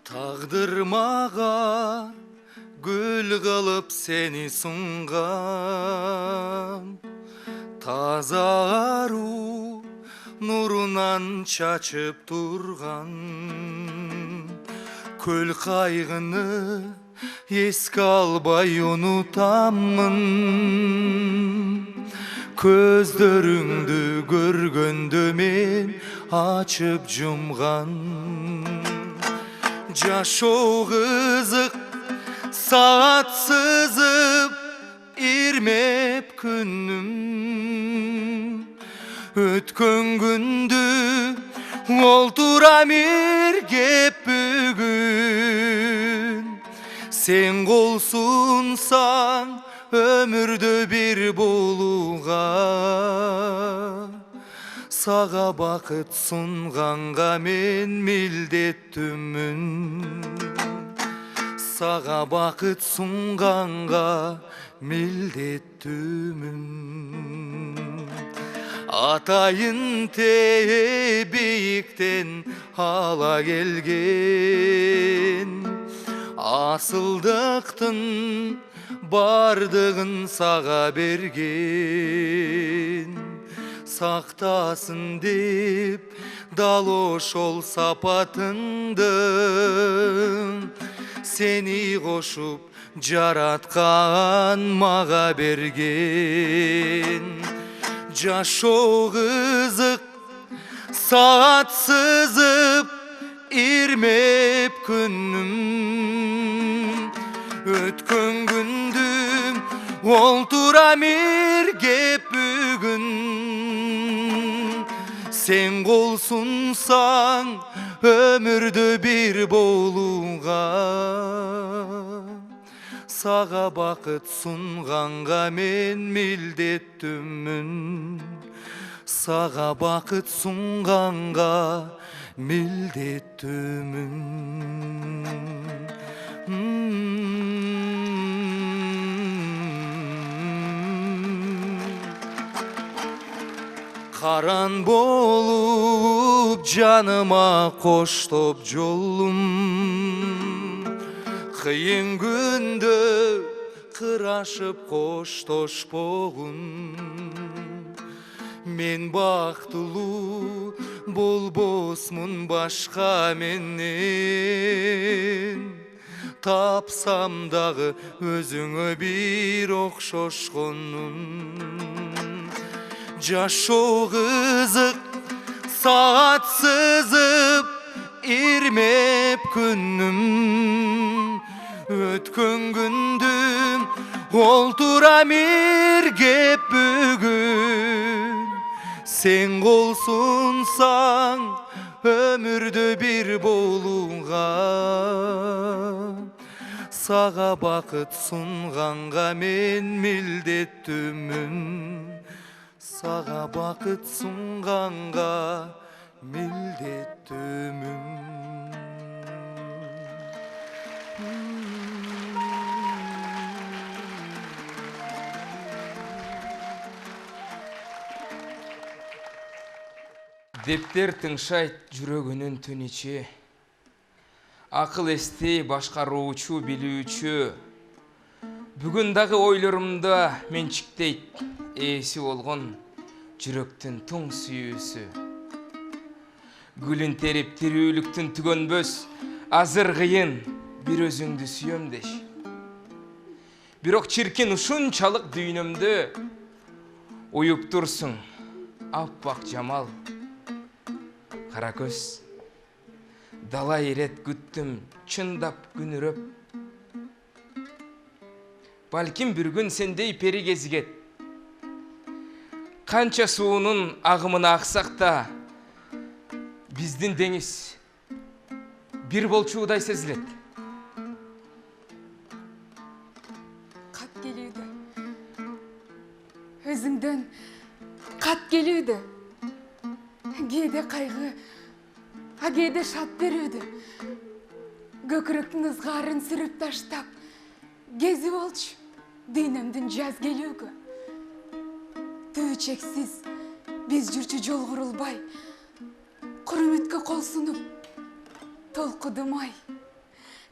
Taqdir mağa gül kılıp seni sungan, taza aru nurunan çaçıp durgan. Köl kaygını eski albay unutamın, Közlörüңdü görgöndö men açıp jumgan. Жашоо кызык саат сызып ирмеп күнүм, өткөн күндү олтурам иргеп бүгүн. Сен кол сунсаң өмүрдө бир болууга, сага бакыт сунганга мен милдеттүмүн. Сага бакыт сунганга милдеттүмүн. Атайын те бийиктен ала келген, асылдыктын бардыгын сага берген. Сактасын деп дал ошол сапатыңды, сени кошуп жараткан мага берген. Жашоо кызык саат сызып ирмеп күнүм, өткөн күндү олтурам иргеп бүгүн. Сен кол сунсаң өмүрдө бир болууга, сага бакыт сунганга мен милдеттүмүн. Сага бакыт сунганга милдеттүмүн. Каран болуп жаныма коштоп жолум, кыйын күндө кырашып коштошпогун. Мен бактылуу болбосмун башка менен, тапсам дагы өзүңө бир окшошконун. Жашоо кызык саат сызып ирмеп күнүм, өткөн күндү олтурам иргеп бүгүн. Сен кол сунсаң өмүрдө бир болууга, саға бақыт сұнғанға мен милдеттімін. Саға бақыт сұнғанға милдеттімін. Дептер тыңшайт жүрөгүнүн түнүчү. Акыл эстей башкаруучу, билүүчү. Бүгүн дагы ойлорумда менчиктейт ээси болгон жүрөктүн туң сүйүүсү. Гүлүн терип тирүүлүктүн түгөнбөс, азыр кыйын бир өзүңдү сүйөм деш. Бирок чиркин ушунчалык дүйнөмдө уюп турсуң, аппак жамал. Кара көз, дала ирет күттүм, чындап күнүрөп. Балким бир күн сендей пери кезигет. Канча суунун агымына аксак да, биздин деңиз бир болчуудай сезилет. Кат келүүдө. Өзүңдөн кат келүүдө. Кээде кайгы, а кээде шат берүүдө. Көкүрөктүн ызгаарын сүрүп таштап, кези болчу дүйнөмдүн жаз келүүгө. Түбү чексиз биз жүрчү жол курулбай, кур үмүткө кол сунуп, толкудум ай.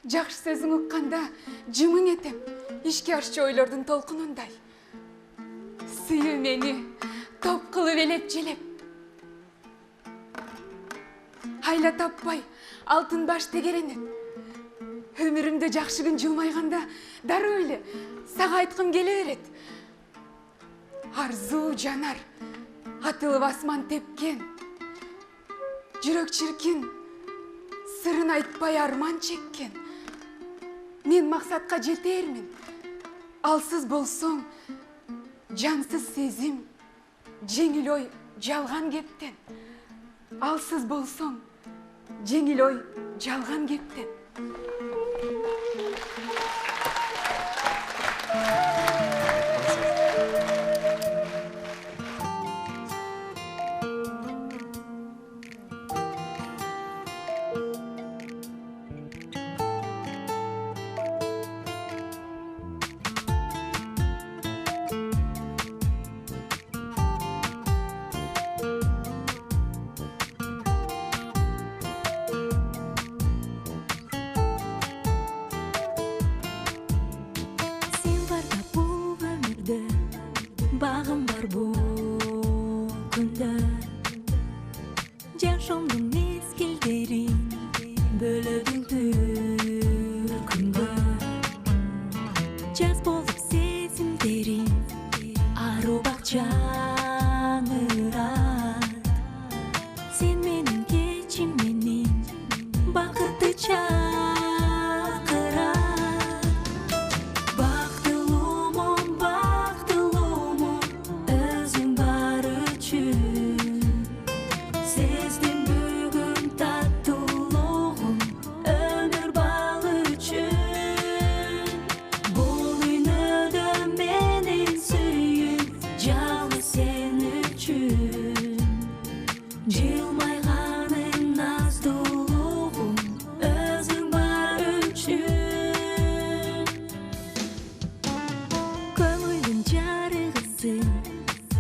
Жакшы сөзүң укканда жымың этем, ишке ашчу ойлордун толкунундай. Сүйүү мени топ кылып элеп желеп. Айла таппай, алтын баш тегеренет. Өмүрүмдө жакшы күн жылмайганда, дароо эле сага айткым келе берет. Арзуу жанар, атылып асман тепкен. Жүрөк чиркин, сырын айтпай арман чеккен. Мен максатка жетермин. Алсыз болсоң, жансыз сезим, жеңил ой жалган кептен. Алсыз болсоң, жеңил ой жалган кептен. Бағым бар бұл күнді, жашомдың мезгілдерін бөлөдің түркүнгө. Жаз болып сезімдерін ару бақчаңырат. Сен менің кечим менің бақытты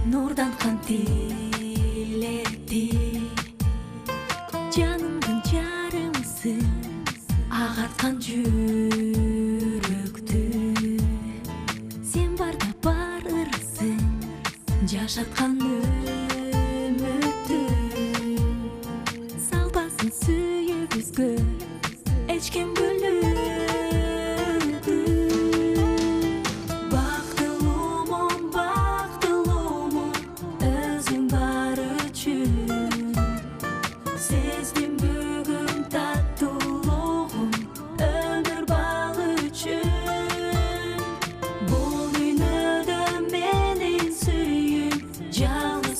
нурдан қан тилетти, жанымдын жарымсың агартқан жүрөктү. Сен барда бар ырысың жашаткан үмүттү. Салбасын сүйүүбүзгө эч ким жалгыз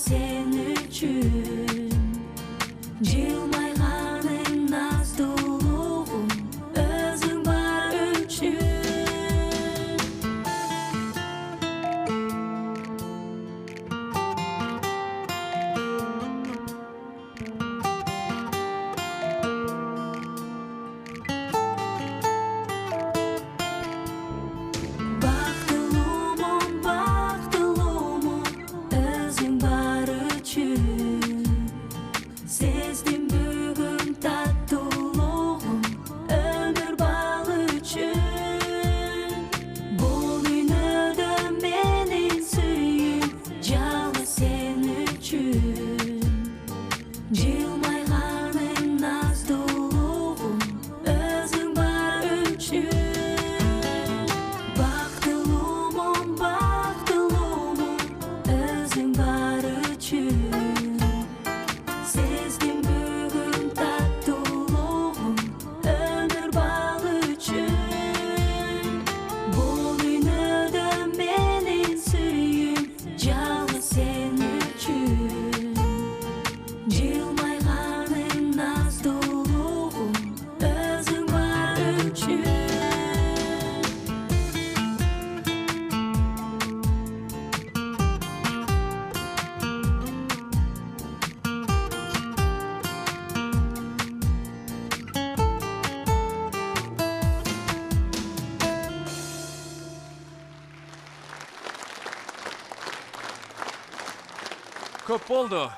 Көп болду.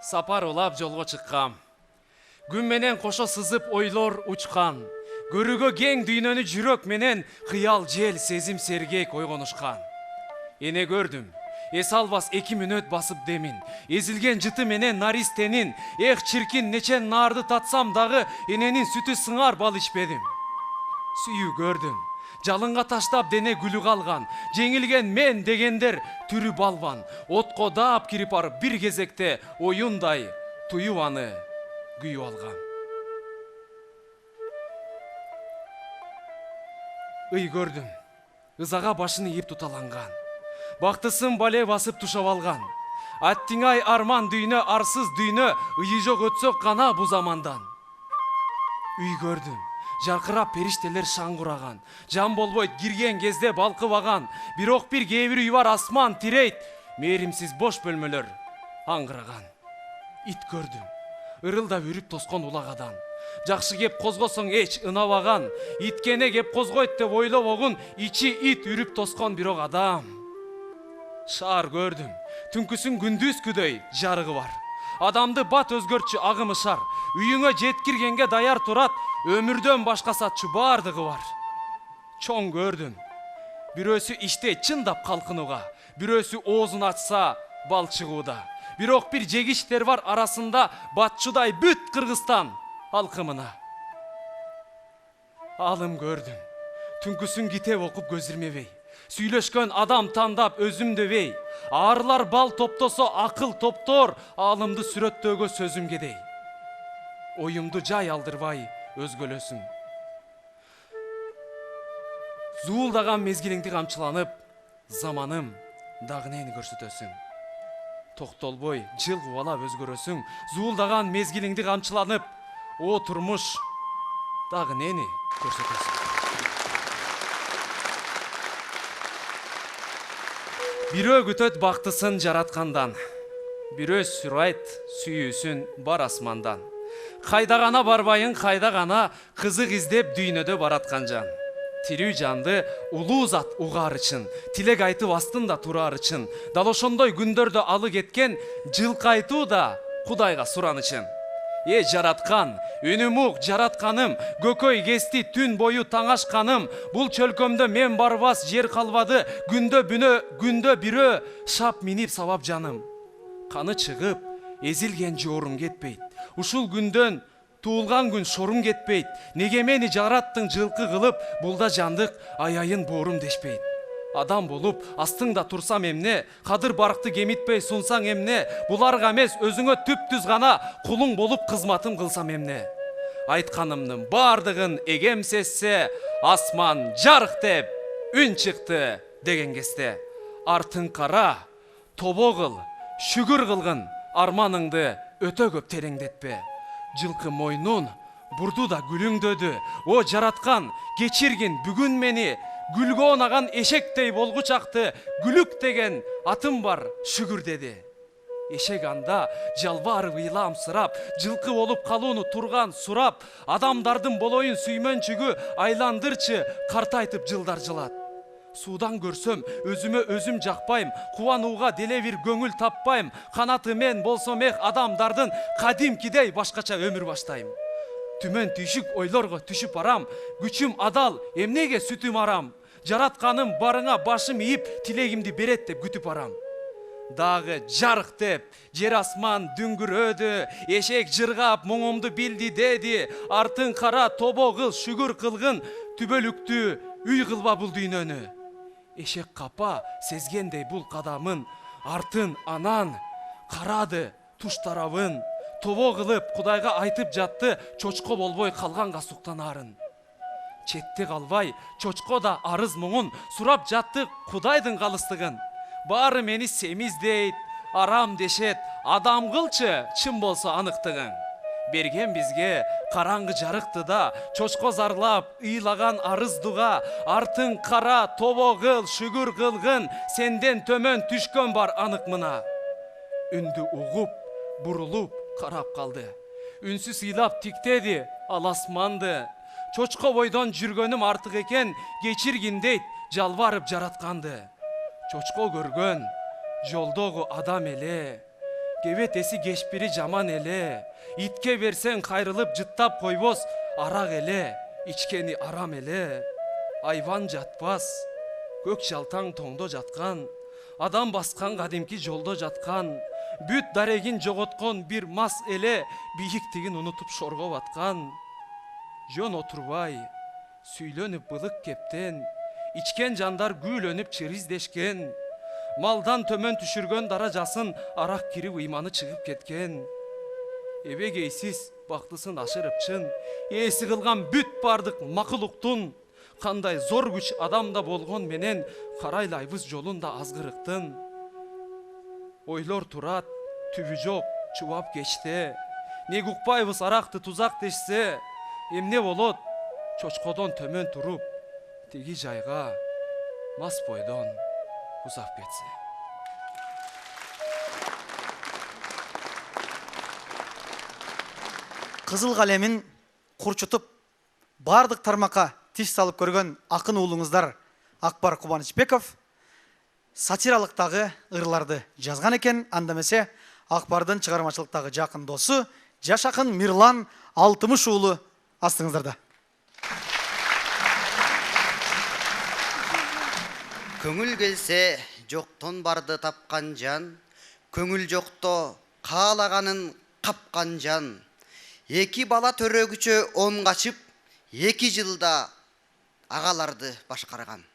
Сапар улап жолго чыккам. Күн менен кошо сызып ойлор учкан. Көрүүгө кең дүйнөнү жүрөк менен кыял жел сезим сергек ойгонушкан. Эне көрдүм. Эс албас 2 мүнөт басып демин. Эзилген жыты менен наристенин. Эх чиркин нечен нарды татсам дагы эненин сүтү сыңар бал ичпедим. Сүйүү көрдүм. Жалынга таштап дене күлү калган. Жеңилген мен дегендер түрү балбан. Отко даап кирип барып бир кезекте оюндай туюп аны күйүп алган. Ый көрдүм. Ызага башын ийип туталанган. Бактысын бале басып тушап алган. Аттиңай арман дүйнө, арсыз дүйнө, ыйы жок өтсөк гана бу замандан. Үй көрдүм. Жаркырап периштелер шаңгураган. Жан болбойт кирген кезде балкыбаган. Бирок бир кээ бир үй бар асман тирейт. Мээримсиз бош бөлмөлөр аңгыраган. Ит көрдүм. Ырылдап үрүп тоскон улагадан. Жакшы кеп козгосоң эч ынабаган. Иткене кеп козгойт деп ойлобогун, ичи ит үрүп тоскон бирок адам. Шаар көрдүм. Түнкүсүн күндүз күдөй жарыгы бар. Адамды бат өзгөртчү агымы шар. Үйүңө жеткиргенге даяр турат. Өмүрдөн башка сатчу бардыгы бар. Чоң көрдүм. Бирөөсү иште чындап калкынууга, бирөөсү оозун ачса бал чыгууда. Бирок бир жегиштер бар арасында батчудай бүт Кыргызстан алкымына. Алым көрдүм. Түнкүсүн китеп окуп көзүрмебей. Сүйлөшкөн адам тандап өзүмдөбей. Аарылар бал топтосо акыл топтор, алымды сүрөттөөгө сөзүм кедей. Оюмду жай алдырбай өзгөлөсүң. Зуулдаган мезгилиңди камчыланып, заманым дагы нени көрсөтөсүң. Токтолбой жыл кубалап өзгөрөсүң. Зуулдаган мезгилиңди камчыланып, о турмуш дагы нени көрсөтөсүң. Бирөө күтөт бактысын жараткандан, бирөө сурайт сүйүүсүн бар асмандан. Кайда гана барбайын, кайда гана кызык издеп дүйнөдө бараткан жан. Тирүү жанды улуу зат угаар үчүн, тилек айтып астында турар үчүн. Дал ошондой күндөрдө алы кеткен жылкайтуу да Кудайга суран үчүн. Жараткан, үнүм ук жаратканым, көкөй кести түн бою таңашканым. Бул чөлкөмдө мен барбас жер калбады, күндө бирөө шап минип сабап жаным. Каны чыгып, эзилген жоорум кетпейт. Ушул күндөн туулган күн шорум кетпейт. Неге мени жараттың жылкы кылып, булда жандык аяйын боорум дешпейт. Адам болуп астыңда турсам эмне, кадыр барыкты кемитпей сунсаң эмне, буларга эмес өзүңө түптүз гана кулуң болуп кызматым кылсам эмне. Айтканымдын бардыгын эгем сезсе, асман жарык деп үн чыкты деген кезде. Артың кара, тобо кыл, шүгүр кылгын, арманыңды өтө көп тереңдетпе. Жылкы мойнун бурду да гүлүңдөдү. О жараткан, кечиргин бүгүн мени. Гүлгө онаган эшектей болгучакты, гүлүк деген атым бар, шүгүр деди. Эшек анда жалбарып ыйламсырап, жылкы болуп калууну турган сурап, адамдардын болоюн сүймөнчүгү айландырчы, картайтып жылдар жылат. Суудан көрсөм, өзүмө өзүм жакпайм, кубанууга деле бир көңүл таппайм. Канаты мен болсом адамдардын кадимкидей башкача өмүр баштайм. Түмөн түйшүк ойлорго түшүп барам, күчүм адал, эмнеге сүтүм арам. Жаратканым барыңа башым ийип, тилегимди берет деп күтүп барам. Дагы жарык деп, жер асман дүңгүрөдү, эшек жыргап моңомду билди деди. Артың кара, тобо кыл, шүгүр кылгын, түбөлүктү үй кылба бул дүйнөнү. Эшек капа сезгендей бул кадамын, артын анан карады туш тарабын. Тобо кылып Кудайга айтып жатты, чочко болбой калганга суктанаарын. Четти калбай, чочко да арыз муңун сурап жатты Кудайдын калыстыгын. Баары мени семиздейт, арам дешет, адам кылчы чын болсо анықтығын. Берген бизге караңгы жарыкты да, чочко зарлап, ыйлаган арыз дуга. Артың кара, тобо кыл, шүгүр кылгын, сенден төмөн түшкөн бар анык мына. Үндү угуп, бурулуп, карап калды. Үнсүз ыйлап тиктеди ал асманды. Чочко бойдон жүргөнүм артык экен, кечиргин дейт жалбарып жаратканды. Чочко көргөн жолдогу адам эле, кебетеси кешпири жаман эле, итке берсең кайрылып жыттап койбос, арак эле, ичкени арам эле. Айван жатпас, көк жалтаң тоңдо жаткан, адам баскан кадимки жолдо жаткан, бүт дарегин жоготкон бир мас эле, бийиктигин унутуп шорго баткан. Жөн отурбай, сүйлөнүп былык кептен, ичкен жандар күүлөнүп чириздешкен, малдан төмөн түшүргөн даражасын арак кирип ыйманы чыгып кеткен. Эбегейсиз бактысын ашырып чын, ээси кылган бүт бардык макулуктун, кандай зор күч адамда болгон менен карайлайбыз жолунда азгырыктын. Ойлор турат, түбү жок, чубап кечте, неге укпайбыз аракты тузак дешсе, эмне болот, чочкодон төмөн туруп, тиги жайга мас бойдон узап кетсе. Кызыл калемин курчутуп, бардык тармакка тиш салып көргөн акын уулуңуздар Акбар Кубанычбеков сатиралыктагы ырларды жазган экен. Анда эмесе Акбардын чыгармачылыктагы жакын досу, жаш акын Мирлан Алтымыш уулу астыңыздарда. Көңүл келсе жоктон барды тапкан жан, көңүл жокто каалаганын капкан жан. Эки бала төрөгүчө 10 качып, 2 жылда агаларды башкарган.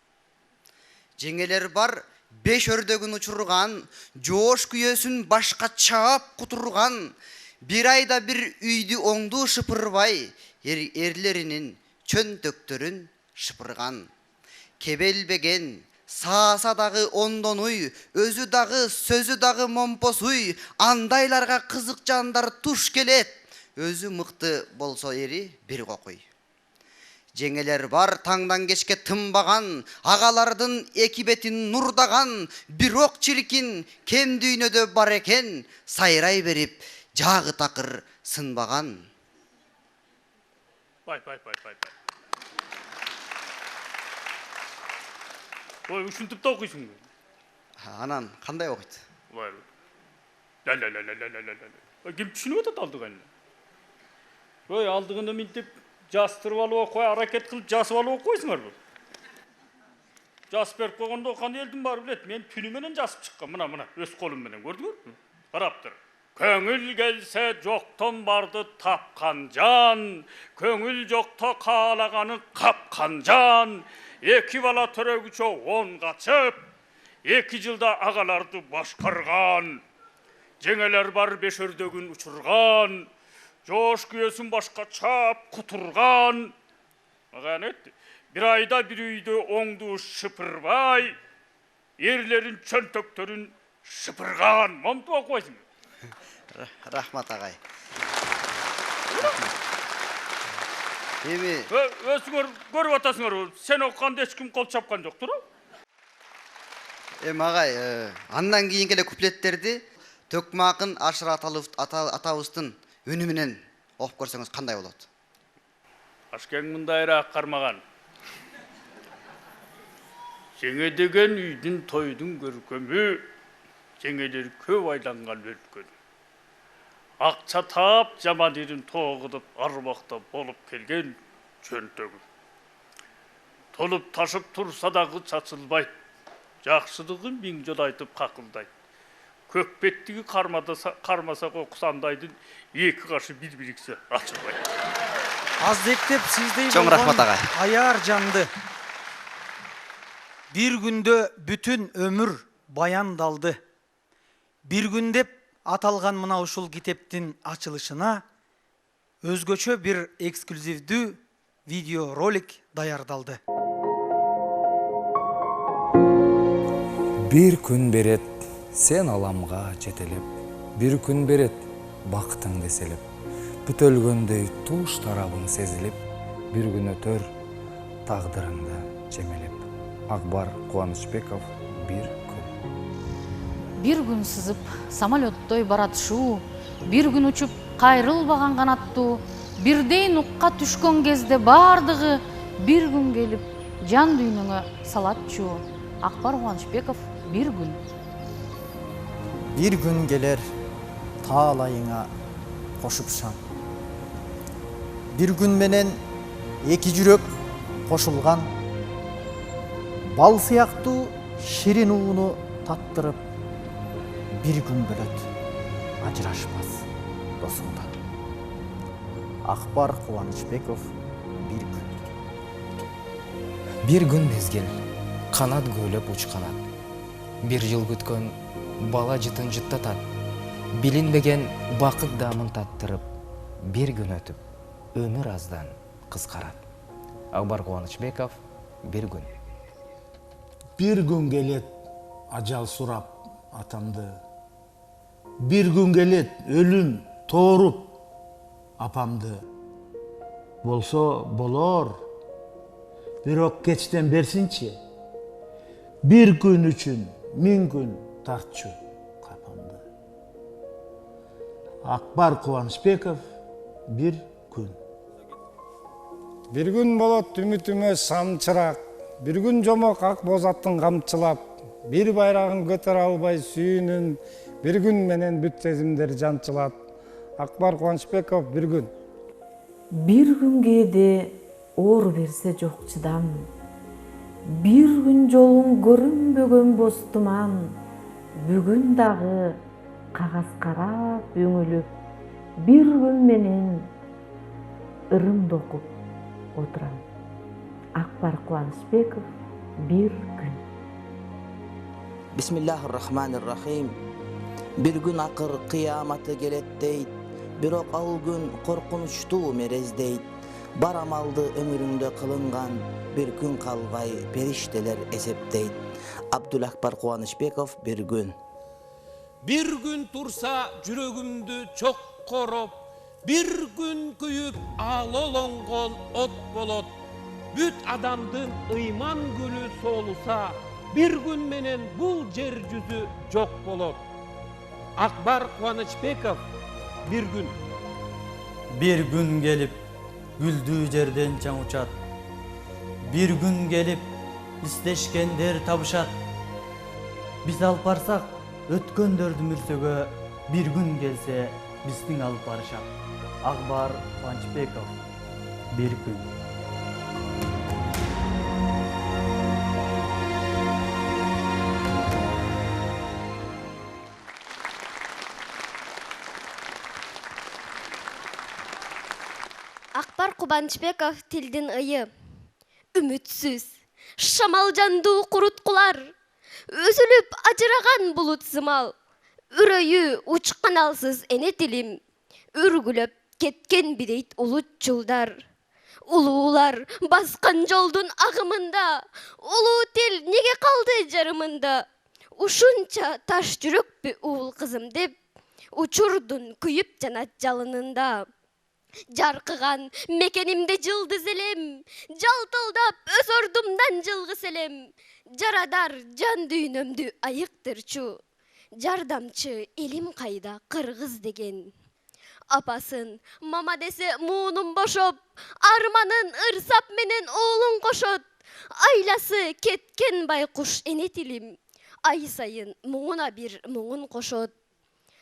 Жеңелер бар 5 өрдөгүн учурган, жоош күйөсүн башка чаап кутурган. Бир айда бир үйдү оңду шыпырбай, эрлеринин чөнтөктөрүн шыпырган. Кебелбеген сааса дагы ондонуй, өзү дагы сөзү дагы момпосуй, андайларга кызык жандар туш келет. Өзү мыкты болсо ери бир кокуй. Жеңелер бар таңдан кечке тынбаган, агалардын эки бетин нурдаган, бирок чиркин кем дүйнөдө бар экен, сайрай берип жагы такыр сынбаган. Бай. Ой, ушинтип да окуйсуң. Анан кандай окуйт? Ла. Ким түшүнүп атат алдыгын? Ой, алдыгында минтип жастырып алып окуй, аракет кылып жасып алып окуйсуңарбы? Жасып берип койгондо кандай элдин баары билет. Мен түнү менен жасып чыккан. Мына, өз колум менен көрдүңөрбү? Карап тур. Көңүл келсе жоктон барды тапкан жан, көңүл жокто каалаганын капкан жан. 2 бала төрөгүчө 10 качып, 2 жылда агаларды башкарган. Жеңелер бар 5 өрдөгүн учурган, жоош күйөсүн башка чаап кутурган. Бир айда бир үйдө оңду шыпырбай, эрлерин чөнтөктөрүн шыпырган. Момтуп окуйсуң. Рахмат агай. Эми өзүңөр көрүп атасыңар, сен окуганда эч ким кол чапкан жоктур. Эми агай, андан кийинки эле куплеттерди Төкмакын Ашыр атабыздын үнү менен окуп көрсөңүз кандай болот? Ашкең мындайраак кармаган. Жеңе деген үйдүн тойдун көркөмү, жеңелер көп айланган өлкөн. Акча таап, жаман ирин тоогудуп, арбакта болуп келген чөнтөгү. Толуп ташып турса дагы чачылбайт. Жакшылыгын 1000 жол айтып какылдайт. Көкпеттиги кармаса кокусандайдын 2 кашы бир бириксе ачылбайт. Аздектеп сиздей Чоң рахмат агай. Аяр жанды. Бир күндө бүтүн өмүр баяндалды. Бир күн деп аталган мына ушул китептин ачылышына өзгөчө бир эксклюзивдүү видео ролик даярдалды. Бир күн берет сен аламга жетелеп, бир күн берет бактың деселеп, бүтөлгөндөй туш тарабың сезилип, бир күн өтөр тагдырыңды жемелеп. Акбар Кубанычбеков, бир күн. Бир күн сызып самолеттой баратышуу, бир күн учуп кайрылбаган канаттуу, бирдей нукка түшкөн кезде бардыгы бир күн келип жан дүйнөңө салатчу. Акбар Кубанычбеков, бир күн. Бир күн келер, таалайыңа кошупшан. Bir gün менен эки жүрөк кошулган, бал сыяктуу ширин ууну таттырып, bir gün бөлөт ажырашпас досуңдан. Акбар Кубанычбеков, bir gün. Bir gün мезгил, канат көйлөп учканат. Bir жыл күткөн бала жытын жыттатат. Билинбеген бакыт дамын таттырып, bir gün өтүп, өмүр аздан кыскарат. Акбар Кубанычбеков, bir gün. Bir gün келет ажал сурап атамды. Bir gün келет өлүм тооруп апамды. Болсо болор, бирок кечтен берсинчи. Bir gün үчүн 1000 gün тартчу капамды. Акбар Кубанычбеков, bir gün. Bir gün болот үмүтүмө самчырак, bir gün жомок ак боз аттын камчылап, bir байрагын көтөрө албай сүйүүнүн, bir gün менен бүт сезимдер жанчылат. Акбар Кубанычбеков, bir gün. Bir gün кээде оор берсе жок чыдам, bir gün жолун көрүнбөгөн боз туман, бүгүн дагы кагаз карап өңүлүп, bir gün менен ырымды окуп отурам. Акбар Кубанычбеков, bir gün. Bismillahirrahmanirrahim. Bir gün akır kıyamati gelet deyt, birok al gün korkunçtu merez deyt. Baramaldı ömüründe kılıngan, bir gün kalbay perişteler esepteyt. Abdulakbar Kubанычбеков, bir gün. Bir gün tursa жүрөгүмдү çok koroп, bir gün kүйүp алолонгон от болот. Бүт адамдын ыйман гүлү соолуса, bir gün менен бул жер жүзү жок болот. Акбар Кубанычбеков, bir gün. Bir gün gelip güldüğü жерден чаң учат. Bir gün gelip istешкендер табышат. Biz алып барсак, өткөндөрдү мүрсөгө, bir gün келсе, биздин алып барышат. Акбар Кубанычбеков, bir gün. Акбар Кубанычбеков тилдин ыйы. Үмүтсүз, шамал жандуу куруткулар, өзүлүп ажыраган булут сымал, үрөйү уч каналсыз эне тилим, үргүлөп кеткен бидейт улут жулдар. Улуулар баскан жолдун агымында, улуу тил неге калды жарымында? Ушунча таш жүрөкпү уул кызым деп, учурдун күйүп жанат жалынында. Жаркыган мекенимде жылдыз элем, жалтылдап өз ордумдан жылгыс элем. Жарадар жан дүйнөмдү айыктырчу, жардамчы элим кайда кыргыз деген. Апасын мама десе муунун бошоп, арманын ырсап менен уулун кошот. Айласы кеткен байкуш эне тилим, ай сайын муңуна бир муңун кошот.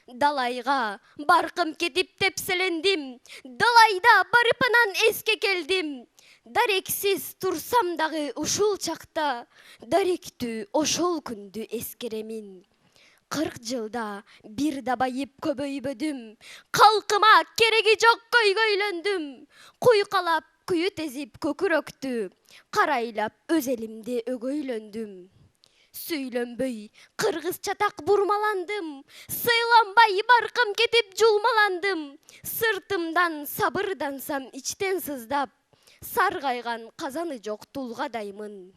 Далайга баркым кетип тепселендим, далайда барыпынан эске келдим. Дарексиз турсам дагы ушул чакта, даректүү ошол күндү эскеремин. 40 жылда бир да байып көбөйбөдүм, калкыма кереги жок көйгөйлөндүм. Куйкалап күйү тезип көкүрөктү, карайлап өз элимди өгөйлөндүм. Сүйлөнбөй кыргызча так бурмаландым, сыйланбай баркым кетип жулмаландым. Сыртымдан сабырдансам ичтен сыздап, саргайган казаны жок тулгадаймын.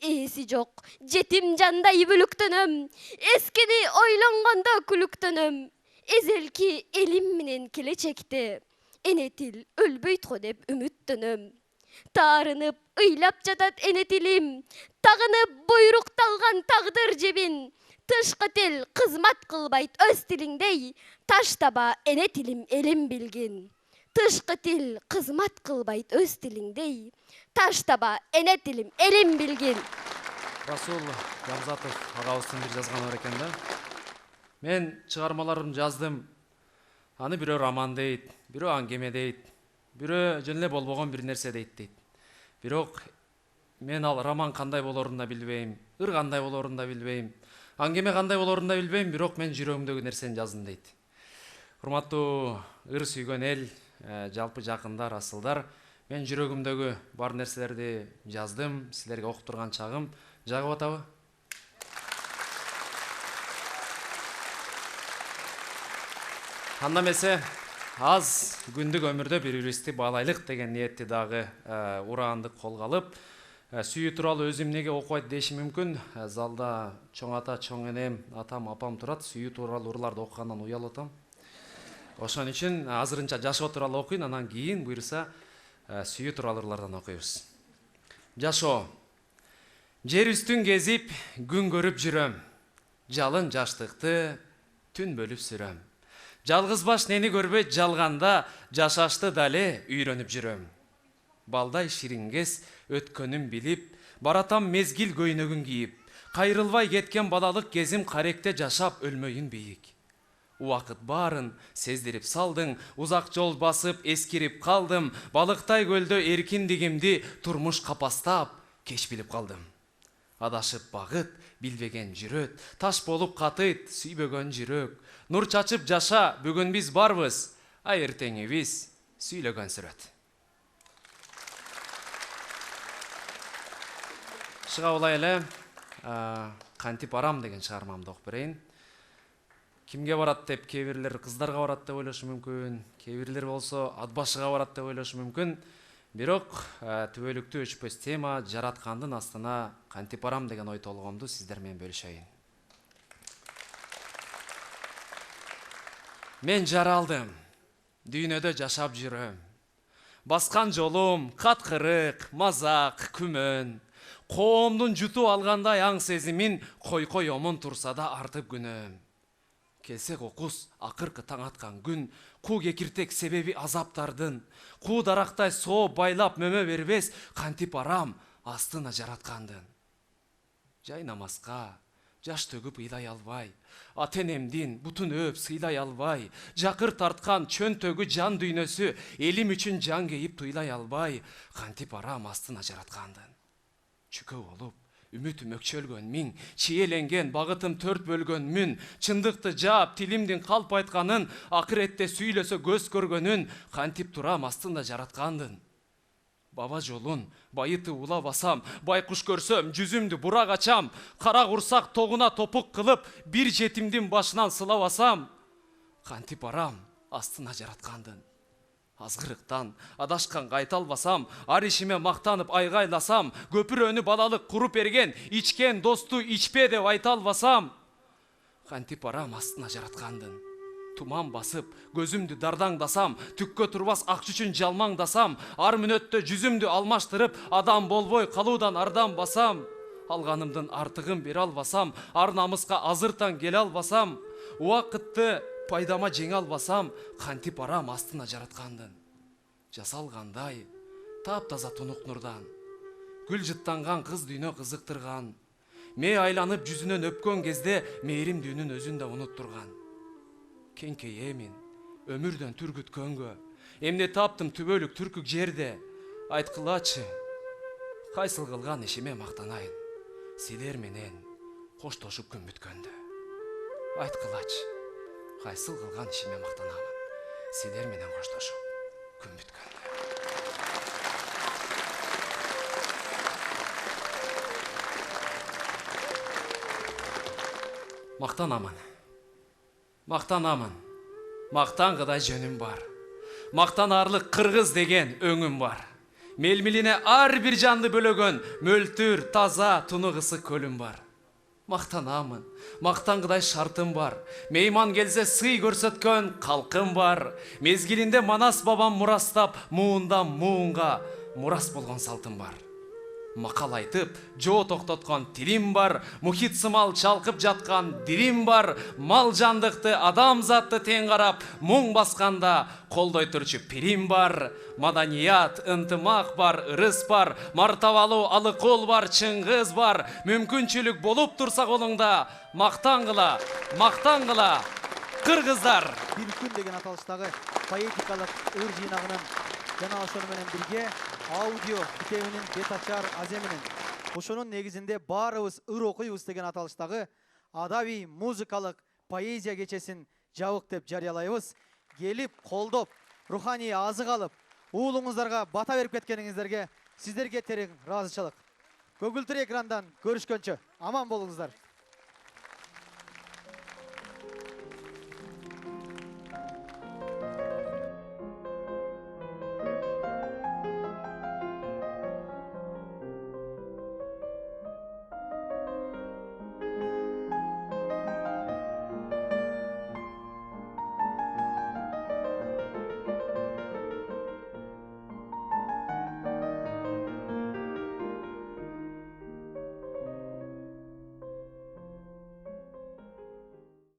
Эси жок жетим жандай бүлүктөнөм, эскини ойлонгондо күлүктөнөм. Эзелки элим менен келечекте, эне тил өлбөйт го деп үмүттөнөм. Таарынып ыйлап жатат эне тилим, тагынып буйрукталган тагдыр жебин. Тышкы тил кызмат кылбайт өз тилиңдей, таштаба эне тилим элим билгин. Тышкы тил кызмат кылбайт өз тилиңдей, таштаба эне тилим элим билгин. Расул Гамзатов агабыздын бир жазганы бар экен да. Мен чыгармаларымды жаздым. Аны бирөө роман дейт, бирөө аңгеме дейт, бирөө жөн эле болбогон бир нерсе дейт. Бирок мен ал роман кандай болорун да билбейм, ыр кандай болорун да билбейм, аңгеме кандай болорун да билбейм, бирок мен жүрөгүмдөгү нерсени жаздым дейт. Урматтуу ыр сүйгөн эл, жалпы жакындар, асылдар, мен жүрөгүмдөгү бар нерселерди жаздым, силерге окуп турган чагым жагып атабы? Анда эмесе аз күндүк өмүрдө бири-бирибизди баалайлык деген ниетти дагы ураандык колго алып, сүйүү тууралуу өзүм эмнеге окубайт деши мүмкүн. Залда чоң ата, чоң энем, атам, апам турат. Сүйүү тууралуу ырларды окугандан уялып атам. Ошон үчүн азырынча жашоо тууралуу окуйн, анан кийин буйруса сүйүү тууралуу ырлардан окуйбуз. Жашоо. Жер үстүн кезип, күн көрүп жүрөм. Жалын жаштыкты түн бөлүп сүрөм. Жалгыз баш нени көрбөйт жалганда, жашашты дале үйрөнүп жүрөм. Балдай ширингес өткөнүн билип, баратам мезгил көйнөгүн кийип, кайрылбай кеткен балалык кезим каректе жашап өлмөйүн бийик. Убакыт баарын сездирип салдың, узак жол басып эскирип калдым, балыктай көлдө эркиндигимди турмуш капастап кеч билип калдым. Адашып багыт, билбеген жүрөт, таш болуп катыйт сүйбөгөн жүрөк. Нур чачып жаша, бүгүн биз барбыз, а эртеңибиз сүйлөгөн сүрөт. Шыга улай эле Кантип арам деген чыгармамды окуп берейин. Кимге барат деп, кээ бирлер кыздарга барат деп ойлошу мүмкүн, кээ бирлер болсо ат башыга барат деп ойлошу мүмкүн. Бирок түбөлүктүү өчпөс тема жараткандын астына Кантип арам деген ой толгоомду сиздер менен бөлүшөйүн. Мен жаралдым, дүйнөдө жашап жүрөм. Баскан жолум каткырык, мазак, күмөн. Коомдун жутуп алгандай аң сезимин койкойомун турса да артып күнөм. Келсе кокус акыркы таң аткан күн, ку кекиртек себеби азаптардын, ку дарактай соо байлап мөмө бербес Кантип арам астына жараткандын. Жай намазга жаш төгүп ыйлай албай, ата энемдин бутун өөп сыйлай албай, жакыр тарткан чөнтөгү жан дүйнөсү элим үчүн жан кейип туйлай албай Кантип арам астына жараткандын. Чүкө болуп, үмүтүм өкчөлгөн миң, чиеленген багытым төрт бөлгөн мүн, чындыкты жаап тилимдин калп айтканын, акыретте сүйлөсө көз көргөнүн Кантип турам астында жараткандын. Баба жолун байыты улап басам, байкуш көрсөм жүзүмдү бурак ачам, кара курсак тогуна топук кылып, бир жетимдин башынан сылап асам, Кантип арам астына жараткандын. Азгырыктан адашкан кайта албасам, ар ишиме мактанып айгайласам, көпүрөнү балалык куруп берген ичкен досту ичпе деп айта албасам, Кантип арам астына жараткандын. Туман басып, көзүмдү дардаңдасам, түккө турбас ак чүчүн жалмаңдасам, ар мүнөттө жүзүмдү алмаштырып, адам болбой калуудан ардан басам, алганымдын артыгын бере албасам, ар намыска азыртан келе албасам, убакытты пайдама жеңе албасам, Кантип арам астына жараткандын. Жасалгандай таптаза тунук нурдан, гүл жыттанган кыз дүйнө кызыктырган, мээ айланып жүзүнөн өпкөн кезде мээримдүүнүн өзүн да унуттурган. Кеңкейемин өмүрдөн түргүткөнгө, эмне таптым түбөлүк түркүк жерде, айткылачы, кайсыл кылган ишиме мактанайын, силер менен коштошуп күн бүткөндө. Айткылачы, кайсыл кылган ишиме мактанамын, силер менен коштошуп күн бүткөндө. Мактанамын. Мактанамын, мактангыдай жөнүм бар. Мактанарлык кыргыз деген өңүм бар. Мелмилине ар бир жанды бөлөгөн мөлтүр, таза, тунугысы көлүм бар. Мактанамын, мактангыдай шартым бар. Мейман келсе сый көрсөткөн калкым бар. Мезгилинде Манас бабам мурастап, муундан муунга мурас болгон салтым бар. Макал айтып, жоо токтоткон тилим бар, мухит сымал чалкып жаткан дилим бар, мал жандыкты, адам затты тең карап, муң басканда колдой турчу пирим бар, маданият, ынтымак бар, ырыс бар, мартабалуу алыкол бар, чыңгыз бар, мүмкүнчүлүк болуп турса колуңда, мактангыла, мактангыла, кыргыздар. Бир күн деген аталыштагы поэтикалык ыр жыйнагынын жана ошону менен бирге аудио китебинин бет ачар аземинин ошонун негизинде баарыбыз ыр окуйбуз деген аталыштагы адабий музыкалык поэзия кечесин жабык деп жарыялайбыз. Келип колдоп, руханий азык алып, уулуңуздарга бата берип кеткениңиздерге сиздерге терең ыраазычылык. Көгүлтүр экрандан көрүшкөнчө аман болуңуздар.